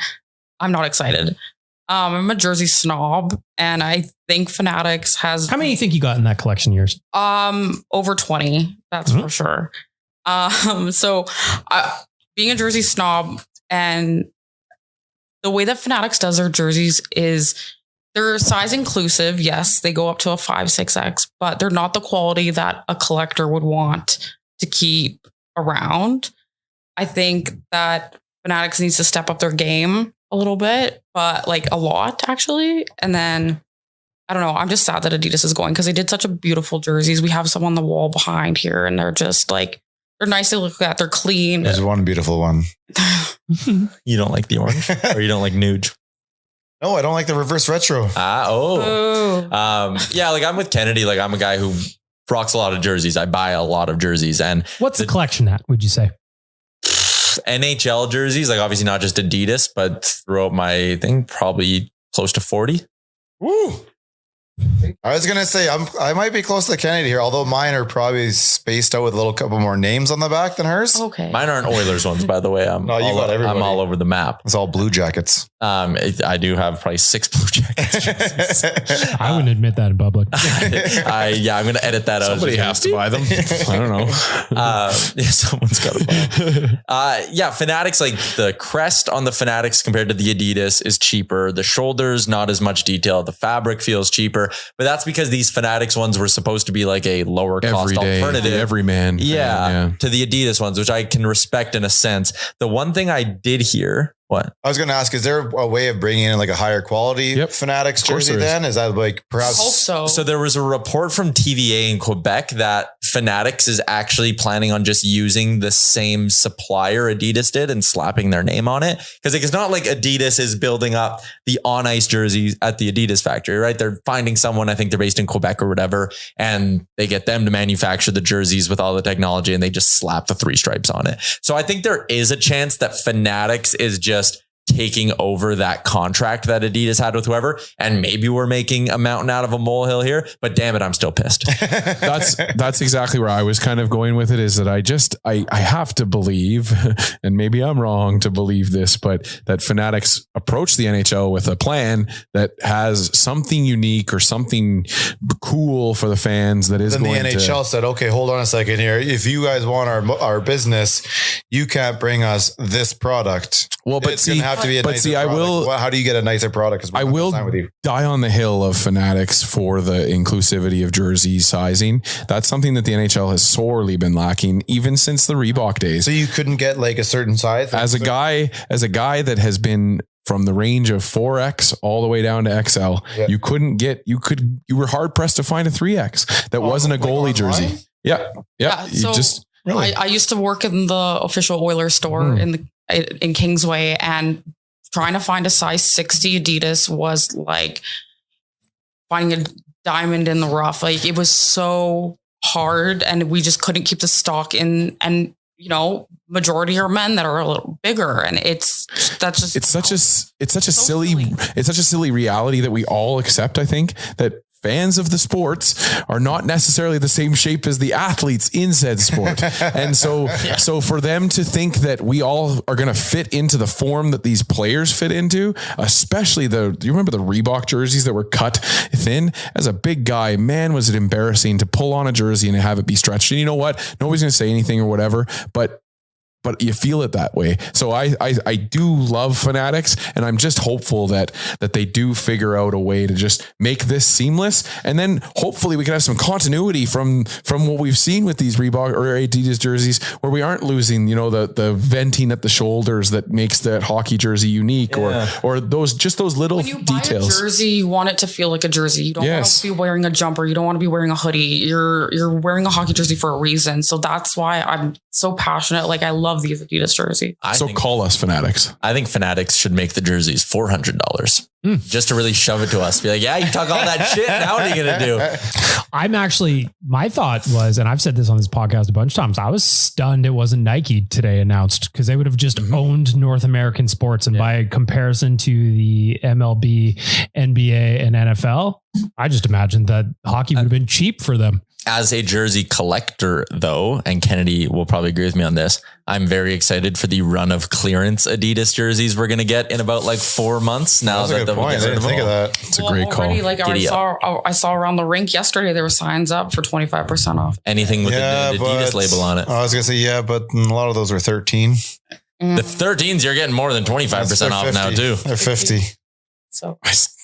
excited. I'm a Jersey snob, and I think Fanatics has How many do you think you got in that collection years? over 20. That's for sure. So being a Jersey snob, and the way that Fanatics does their jerseys is they're size inclusive. Yes, they go up to a 5, 6X, but they're not the quality that a collector would want to keep around. I think that Fanatics needs to step up their game a little bit, but like a lot actually. And then I don't know. I'm just sad that Adidas is going because they did such a beautiful jerseys. We have some on the wall behind here, and they're just like, they're nice to look at. They're clean. There's one beautiful one. You don't like the orange or you don't like nude? No, I don't like the reverse retro. Yeah, like I'm with Kennedy. Like I'm a guy who rocks a lot of jerseys. I buy a lot of jerseys. And What's the collection at, would you say? NHL jerseys, like obviously not just Adidas, but throughout my thing, probably close to 40. Woo! I was gonna say I might be close to Kennedy here, although mine are probably spaced out with a little couple more names on the back than hers. Okay. Mine aren't Oilers ones, by the way. I'm all over the map. It's all Blue Jackets. I do have probably 6 Blue Jackets. I wouldn't admit that in public. I'm going to edit that out. Somebody has to buy them. I don't know. Someone's got to buy them. Fanatics, like the crest on the Fanatics compared to the Adidas is cheaper. The shoulders, not as much detail. The fabric feels cheaper, but that's because these Fanatics ones were supposed to be like a lower cost alternative. Everyman. To the Adidas ones, which I can respect in a sense. The one thing I did hear, what? I was going to ask, is there a way of bringing in like a higher quality Fanatics jersey then? Is that like perhaps? I hope so. So there was a report from TVA in Quebec that Fanatics is actually planning on just using the same supplier Adidas did and slapping their name on it. Because it's not like Adidas is building up the on-ice jerseys at the Adidas factory, right? They're finding someone, I think they're based in Quebec or whatever, and they get them to manufacture the jerseys with all the technology and they just slap the 3 stripes on it. So I think there is a chance that Fanatics is just taking over that contract that Adidas had with whoever, and maybe we're making a mountain out of a molehill here, but damn it, I'm still pissed. That's exactly where I was kind of going with it, is that I have to believe, and maybe I'm wrong to believe this, but that Fanatics approach the NHL with a plan that has something unique or something cool for the fans that is then going the NHL said, okay, hold on a second here. If you guys want our business, you can't bring us this product. Well, but it's going to have to be a but nicer see, product. I will. Well, how do you get a nicer product? 'Cause I will with you. die on the hill of Fanatics for the inclusivity of jersey sizing. That's something that the NHL has sorely been lacking, even since the Reebok days. So you couldn't get like a certain size? As a guy that has been from the range of 4X all the way down to XL, you were hard pressed to find a 3X that wasn't a goalie jersey. Yeah. Really? I used to work in the official Oilers store in Kingsway, and trying to find a size 60 Adidas was like finding a diamond in the rough. Like, it was so hard, and we just couldn't keep the stock in. And majority are men that are a little bigger, and it's such a silly reality that we all accept. I think that fans of the sports are not necessarily the same shape as the athletes in said sport. And so for them to think that we all are going to fit into the form that these players fit into, especially do you remember the Reebok jerseys that were cut thin? As a big guy, man, was it embarrassing to pull on a jersey and have it be stretched. And you know what? Nobody's going to say anything or whatever, but you feel it that way. So I do love Fanatics, and I'm just hopeful that they do figure out a way to just make this seamless. And then hopefully we can have some continuity from what we've seen with these Reebok or Adidas jerseys, where we aren't losing, the venting at the shoulders that makes that hockey jersey unique, or those little when you details. Buy a jersey, you want it to feel like a jersey. You don't want to be wearing a jumper. You don't want to be wearing a hoodie. You're wearing a hockey jersey for a reason. So that's why I'm so passionate. Like, I love these Adidas jerseys. Call us Fanatics. I think Fanatics should make the jerseys $400 just to really shove it to us. Be like, yeah, you talk all that shit. Now what are you going to do? My thought was, and I've said this on this podcast a bunch of times, I was stunned it wasn't Nike today announced, because they would have just owned North American sports. And by comparison to the MLB, NBA, and NFL, I just imagined that hockey would have been cheap for them. As a jersey collector, though, and Kennedy will probably agree with me on this, I'm very excited for the run of clearance Adidas jerseys we're going to get in about 4 months. Now that's a good point. I didn't think of that. It's a great call. I saw around the rink yesterday, there were signs up for 25% off. Anything with the Adidas label on it. I was going to say, but a lot of those were 13. The 13s, you're getting more than 25% off 50. now too. They're 50. So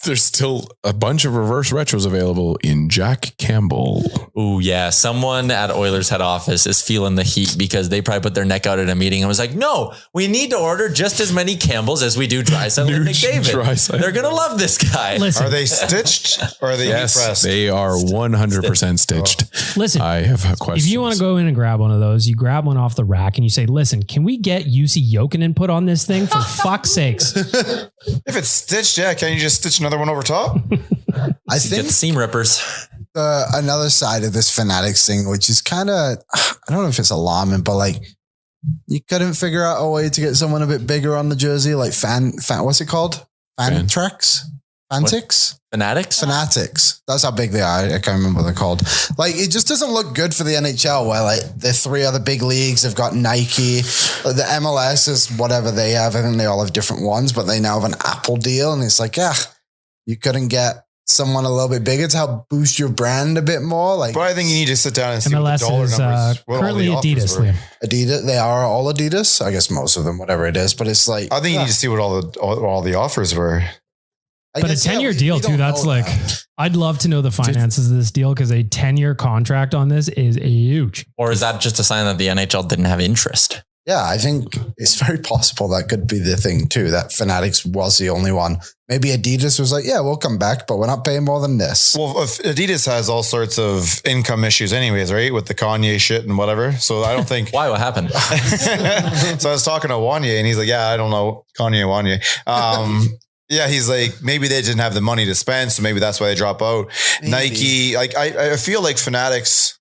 there's still a bunch of reverse retros available in Jack Campbell. Oh yeah. Someone at Oilers head office is feeling the heat because they probably put their neck out at a meeting and was like, no, we need to order just as many Campbells as we do Draisaitl and McDavid. They're going to love this guy. Listen, are they stitched or are they pressed? They are 100% stitched. Listen, I have a question. If you want to go in and grab one of those, you grab one off the rack and you say, listen, can we get UC Jokinen put on this thing for fuck's sakes? If it's stitched, can't you just stitch another one over top? I think get seam rippers. Another side of this Fanatics thing, which is kind of, I don't know if it's alarming, but you couldn't figure out a way to get someone a bit bigger on the jersey, like what's it called? Fanatics? Fanatics. That's how big they are. I can't remember what they're called. It just doesn't look good for the NHL, where the three other big leagues have got Nike. The MLS is whatever they have. I think they all have different ones, but they now have an Apple deal. And it's you couldn't get someone a little bit bigger to help boost your brand a bit more. But I think you need to sit down and see MLS what the dollar is numbers. currently Adidas, Liam. Adidas, they are all Adidas. I guess most of them, whatever it is. But it's I think you need to see what all the offers were. But a 10-year deal too, that's I'd love to know the finances of this deal, because a 10-year contract on this is huge. Or is that just a sign that the NHL didn't have interest? Yeah, I think it's very possible that could be the thing too, that Fanatics was the only one. Maybe Adidas was like, yeah, we'll come back, but we're not paying more than this. Well, Adidas has all sorts of income issues anyways, right? With the Kanye shit and whatever. So I don't think... Why? What happened? So I was talking to Wanye and he's like, yeah, I don't know. Wanye. Yeah, he's like, maybe they didn't have the money to spend, so maybe that's why they drop out. Maybe. Nike, I feel like Fanatics,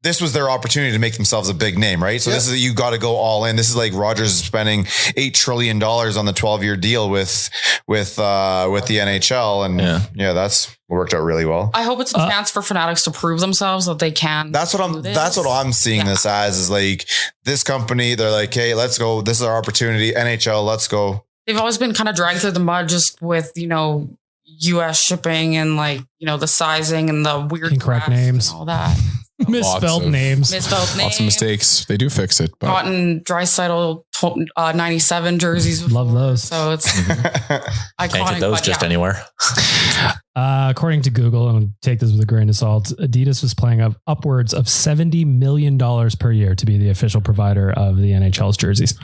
this was their opportunity to make themselves a big name, right? So this is, you got to go all in. This is like Rogers spending $8 trillion on the 12-year deal with the NHL. And that's worked out really well. I hope it's a chance for Fanatics to prove themselves that they can. That's what I'm seeing this as, is this company, they're like, hey, let's go. This is our opportunity. NHL, let's go. They've always been kind of dragged through the mud just with, US shipping and the sizing and the weird incorrect names, and all that. Misspelled names. Lots of mistakes. They do fix it. Gotten Draisaitl 97 jerseys. Before, Love those. So it's iconic. Can't get those just anywhere. According to Google, and I'll take this with a grain of salt, Adidas was playing up upwards of $70 million per year to be the official provider of the NHL's jerseys.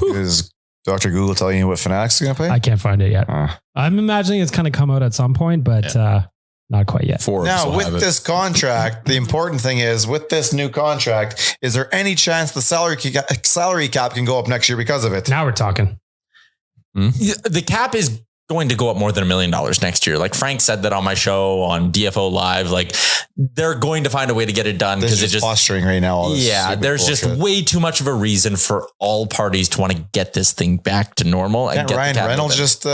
Is Dr. Google telling you what Fanatics is going to play? I can't find it yet. I'm imagining it's kind of come out at some point, but not quite yet. Now, with this contract, the important thing is with this new contract, is there any chance the salary cap can go up next year because of it? Now we're talking. The cap is going to go up more than $1 million next year. Like Frank said that on my show on DFO Live, like they're going to find a way to get it done because it's just posturing right now. There's just way too much of a reason for all parties to want to get this thing back to normal. Can't Ryan Reynolds just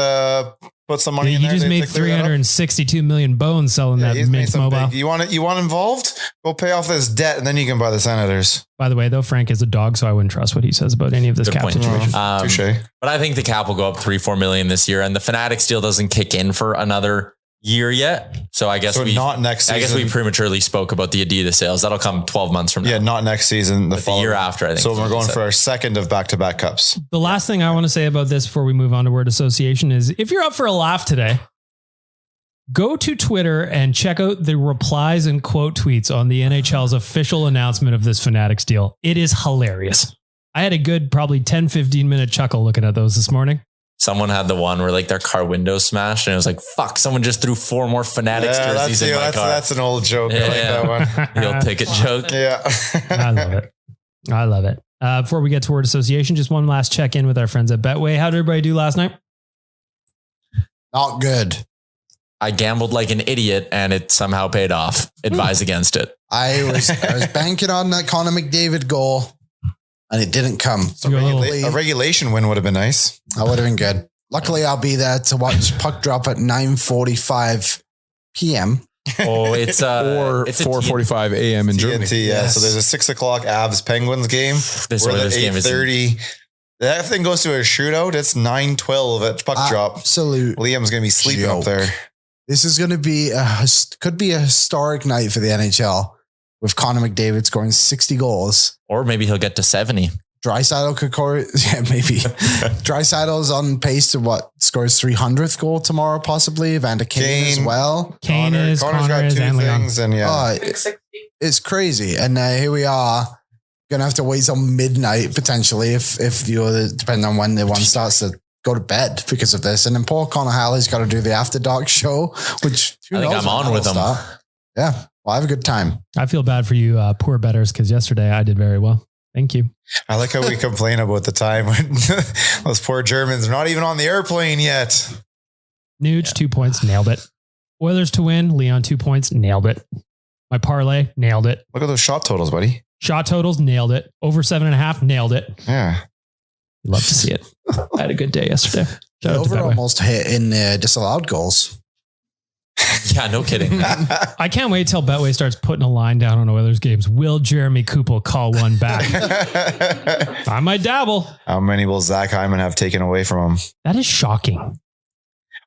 put some money in there? He just made 362 million bones selling that Mint Mobile. You want involved? Go pay off this debt and then you can buy the Senators. By the way, though, Frank is a dog, so I wouldn't trust what he says about any of this cap situation. Touché. But I think the cap will go up 3-4 million this year, and the Fanatics deal doesn't kick in for another year yet. So I guess not next season. I guess we prematurely spoke about the Adidas sales. That'll come 12 months from now. Yeah, not next season. The year after, I think. So we're going for our second of back-to-back cups. The last thing I want to say about this before we move on to word association is if you're up for a laugh today, go to Twitter and check out the replies and quote tweets on the NHL's official announcement of this Fanatics deal. It is hilarious. I had a good probably 10, 15 minute chuckle looking at those this morning. Someone had the one where like their car window smashed and it was like, fuck, someone just threw 4 more Fanatics jerseys in my car. That's an old joke. I like that one. The old ticket joke. Yeah. I love it. Before we get to word association, just one last check in with our friends at Betway. How did everybody do last night? Not good. I gambled like an idiot and it somehow paid off. Advise against it. I was banking on that Connor McDavid goal and it didn't come. So a regulation win would have been nice. That would have been good. Luckily, I'll be there to watch puck drop at 9:45 p.m. Oh, it's 4:45 a.m. in Germany. Yes. So there's a 6 o'clock Avs Penguins game. This We're at 8:30. That thing goes to a shootout. It's 9:12 at puck drop. Absolute. Liam's going to be sleeping up there. This is going to be could be a historic night for the NHL with Connor McDavid scoring 60 goals. Or maybe he'll get to 70. Draisaitl could maybe. Draisaitl's on pace to scores 300th goal tomorrow, possibly. Evander Kane as well. Connor's got 2 things, and it's crazy. And here we are, gonna have to wait till midnight potentially if depending on when the one starts to go to bed because of this. And then poor Connor Halley's got to do the After Dark show, which I think I'm on with him. Yeah, well, I have a good time. I feel bad for you poor bettors because yesterday I did very well. Thank you. I like how we complain about the time when those poor Germans are not even on the airplane yet. Nuge, 2 points, nailed it. Oilers to win, Leon, 2 points, nailed it. My parlay, nailed it. Look at those shot totals, buddy. Shot totals, nailed it. Over 7.5, nailed it. Yeah. Love to see it. I had a good day yesterday. The over almost hit in disallowed goals. Yeah, no kidding. I can't wait till Betway starts putting a line down on Oilers games. Will Jeremy Kupel call one back? I might dabble. How many will Zach Hyman have taken away from him? That is shocking.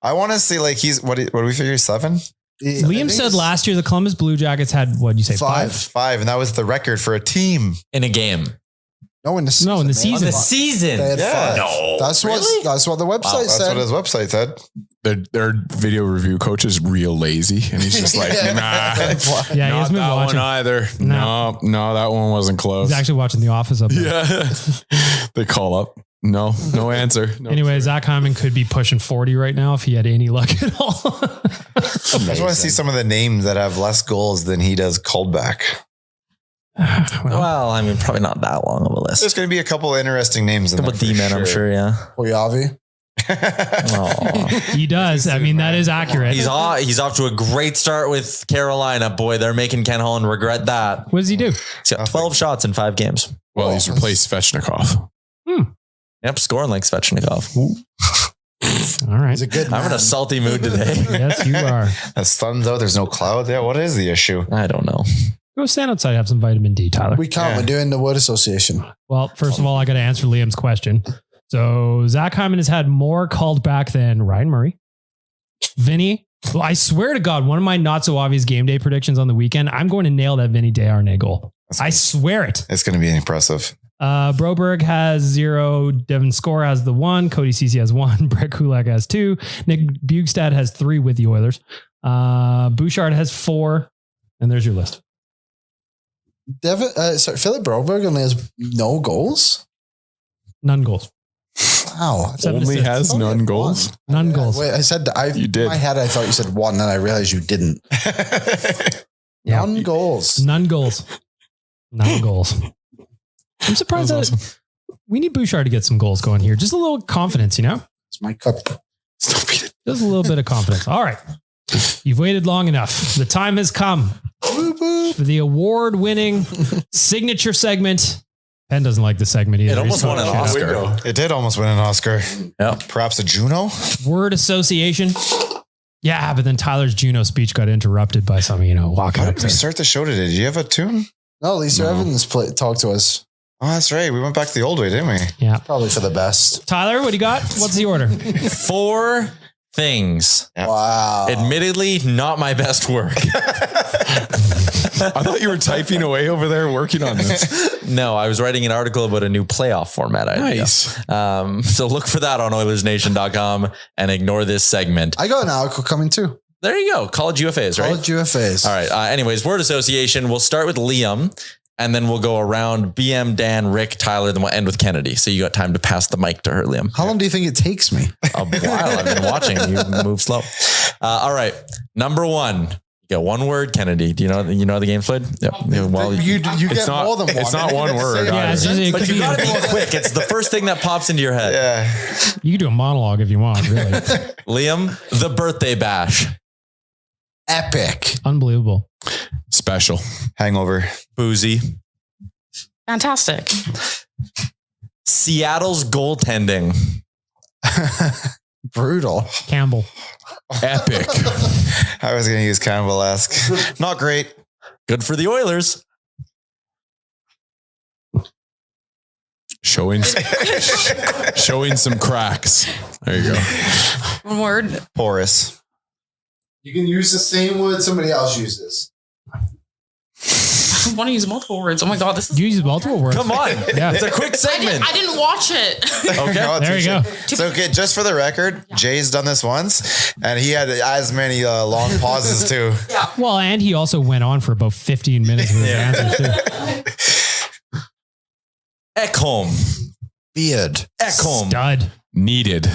I want to see like what do we figure 7? Liam said last year the Columbus Blue Jackets had, what did you say? 5, and that was the record for a team in a game. No, in the season. No, in the season. On the season. They had 5. No. That's what the website said. That's what his website said. Their video review coach is real lazy, and he's just like, nah, yeah, not he hasn't been that watching. one either. No, that one wasn't close. He's actually watching The Office up there. Yeah, they call up. No answer. No anyway, answer. Zach Hyman could be pushing 40 right now if he had any luck at all. I just want to see some of the names that have less goals than he does called back. Well, I mean, probably not that long of a list. There's going to be a couple interesting names in there. Couple D-men, I'm sure, yeah. Oyavi. He does. I mean, that is accurate. He's off to a great start with Carolina. Boy, they're making Ken Holland regret that. What does he do? He's got 12 shots in 5 games. Well, he's replaced Svechnikov. Yep, scoring like Svechnikov. All right. He's a good man. I'm in a salty mood today. Yes, you are. The sun's out. There's no clouds. Yeah, what is the issue? I don't know. Go stand outside, have some vitamin D, Tyler. We can't. Yeah. We're doing the word association. Well, first of all, I got to answer Liam's question. So Zach Hyman has had more called back than Ryan Murray. Vinny, well, I swear to God, one of my not so obvious game day predictions on the weekend, I'm going to nail that Vinny Desharnais goal. I swear it. It's going to be impressive. Broberg has 0. Devin Shore has the 1. Cody Ceci has 1. Brett Kulak has 2. Nick Bjugstad has 3 with the Oilers. Bouchard has 4. And there's your list. Philip Broberg only has no goals? None goals. Wow. Only has none goals? None goals. Wait, I said, you did. In my head, I thought you said 1, and I realized you didn't. None goals. None goals. None goals. I'm surprised that we need Bouchard to get some goals going here. Just a little confidence, you know? It's my cup. Stop it. Just a little bit of confidence. All right. You've waited long enough. The time has come for the award-winning signature segment. Penn doesn't like the segment either. It almost won an Oscar. It did almost win an Oscar. Yeah. Perhaps a Juno? Word association. Yeah, but then Tyler's Juno speech got interrupted by some, walking How up did we there. start the show today? Did you have a tune? No, Lisa Evans talked to us. Oh, that's right. We went back to the old way, didn't we? Yeah. Probably for the best. Tyler, what do you got? What's the order? 4 things. Wow. Admittedly, not my best work. I thought you were typing away over there working on this. No, I was writing an article about a new playoff format idea. Nice. So look for that on Oilersnation.com and ignore this segment. I got an article coming too. There you go. College UFAs, right? College UFAs. All right. Anyways, word association. We'll start with Liam and then we'll go around BM, Dan, Rick, Tyler, then we'll end with Kennedy. So you got time to pass the mic to her, Liam. How long do you think it takes me? A while. I've been watching. You move slow. All right. Number 1. You got one word, Kennedy. Do you know the game played? Yep. Well, You get not, more than one. it's not one word. Yeah, it's just, but you got to be quick. It's the first thing that pops into your head. Yeah. you can do a monologue if you want, really. Liam, the birthday bash. Epic. Unbelievable. Special. Hangover. Boozy. Fantastic. Seattle's goaltending. Brutal. Campbell. Epic. I was going to use Campbell-esque. Not great. Good for the Oilers. Showing some cracks. There you go. One word. Porous. You can use the same word somebody else uses. I want to use multiple words. Oh my God, this is. You use multiple words. Come on. Yeah. It's a quick segment. I didn't watch it. Okay. Oh, There you go. So, okay, just for the record, Jay's done this once, and he had as many long pauses too. Well, and he also went on for about 15 minutes with his answers too. Ekholm. Beard. Ekholm. Stud. Needed.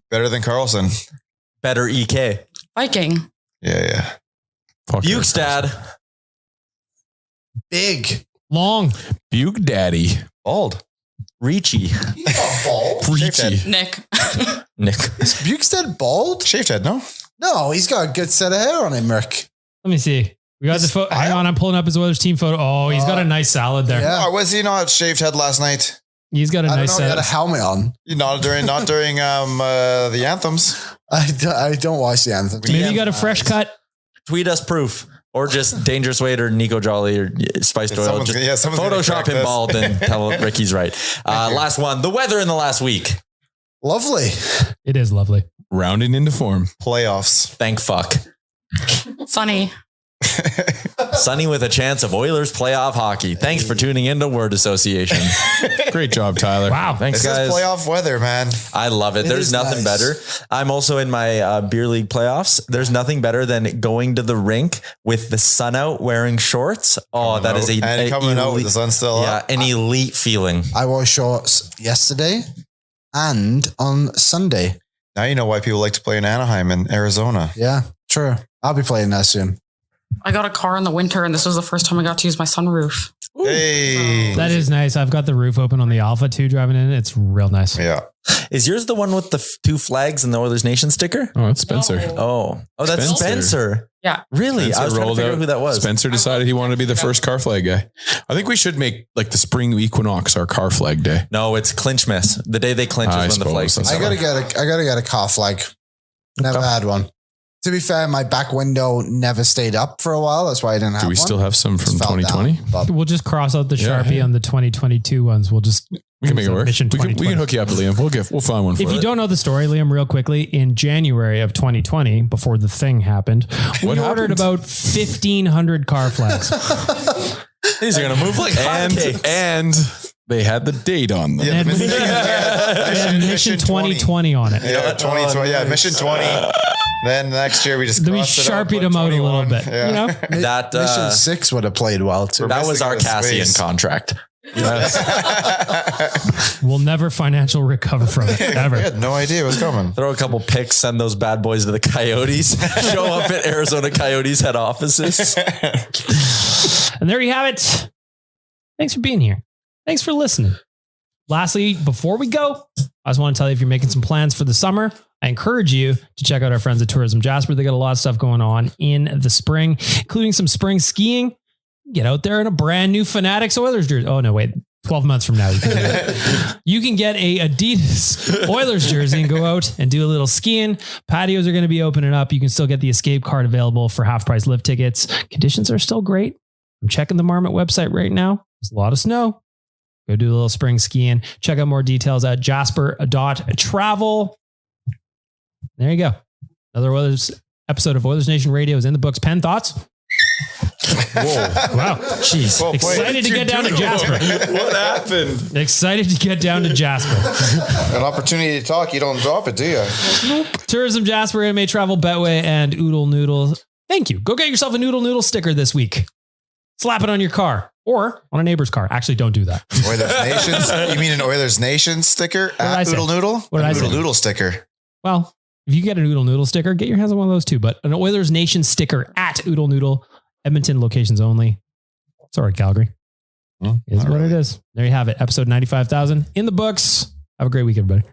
Better than Carlson. Better EK. Viking. Yeah. Fuck Bukestad. Big. Long. Buke Daddy. Bald. Reachy. Shaved head. Nick. Nick. Is Bukestad bald? Shaved head, no? No, he's got a good set of hair on him, Rick. Let me see. We got the photo. Hang on, I'm pulling up his Oilers team photo. Oh, he's got a nice salad there. Yeah. Oh, was he not shaved head last night? He's got a I don't nice know. He had a salad. helmet on. Not during the anthems. I don't watch the anthem. Maybe you got a fresh cut. Tweet us proof. Or just Dangerous Wade or Nico Jolly or Spiced Oil. Someone's Just gonna Photoshop correct him this. bald and tell Ricky's right. Last one. The weather in the last week. Lovely. It is lovely. Rounding into form. Playoffs. Thank fuck. Sunny. Sunny with a chance of Oilers playoff hockey. Thanks for tuning into Word Association. Great job, Tyler. Wow. Thanks, This guys. is playoff weather, man. I love it. It There's is nothing nice. better. I'm also in my beer league playoffs. There's nothing better than going to the rink with the sun out wearing shorts. Oh, that is and coming out with the sun still up. an elite feeling. I wore shorts yesterday and on Sunday. Now you know why people like to play in Anaheim and Arizona. Yeah, true. I'll be playing there soon. I got a car in the winter and this was the first time I got to use my sunroof. Hey. That is nice. I've got the roof open on the Alpha 2 driving in. It's real nice. Yeah. Is yours the one with the 2 flags and the Oilers Nation sticker? Oh, it's Spencer. Oh, that's Spencer. Spencer. Yeah. Really? Spencer I was trying to rolled figure out. out who that was. Spencer decided he wanted to be the first car flag guy. I think we should make like the spring equinox our car flag day. No, it's Clinchmas. The day they clinch I is when the flags. suppose. I gotta get a car flag. Never had one. To be fair, my back window never stayed up for a while. That's why I didn't have Do one. we still have some from Just fell 2020? down, but We'll just cross out the Yeah, Sharpie yeah. on the 2022 ones. We'll just We can make it work. Mission We can 2020. hook you up, Liam. We'll find one for If you. you don't know the story, Liam, real quickly, in January of 2020, before the thing happened, we What ordered happened? about 1,500 car flags. These are going to move like and hotcakes. and They had the date on them. And Yeah, Mission 2020 on it. Yeah, 2020. Yeah, Mission 20. Then next year we just Then we sharpied them out a little bit. Yeah. You know? That Mission 6 would have played well too. that was our missing the Cassian space. contract. We'll never financial recover from it. We Ever. had no idea it was coming. Throw a couple picks, send those bad boys to the Coyotes. Show up at Arizona Coyotes head offices. And there you have it. Thanks for being here. Thanks for listening. Lastly, before we go, I just want to tell you, if you're making some plans for the summer, I encourage you to check out our friends at Tourism Jasper. They got a lot of stuff going on in the spring, including some spring skiing. Get out there in a brand new Fanatics Oilers jersey. Oh, no, wait. 12 months from now, you can get a Adidas Oilers jersey and go out and do a little skiing. Patios are going to be opening up. You can still get the escape card available for half price lift tickets. Conditions are still great. I'm checking the Marmot website right now. There's a lot of snow. Go do a little spring skiing. Check out more details at jasper.travel. There you go. Another Oilers episode of Oilers Nation Radio is in the books. Pen thoughts? Whoa. Wow. Jeez. Well played. Excited to get down to Jasper. What happened? Excited to get down to Jasper. An opportunity to talk, you don't drop it, do you? Tourism Jasper, Anime Travel, Betway, and Oodle Noodle. Thank you. Go get yourself a Noodle Noodle sticker this week. Slap it on your car or on a neighbor's car. Actually, don't do that. Oilers Nations? You mean an Oilers Nation sticker did I at say? Oodle Noodle? What did I Noodle say? Noodle sticker. Well, if you get a Oodle Noodle sticker, get your hands on one of those too. But an Oilers Nation sticker at Oodle Noodle, Edmonton locations only. Sorry, Calgary. Is what it is. There you have it. Episode 95,000 in the books. Have a great week, everybody.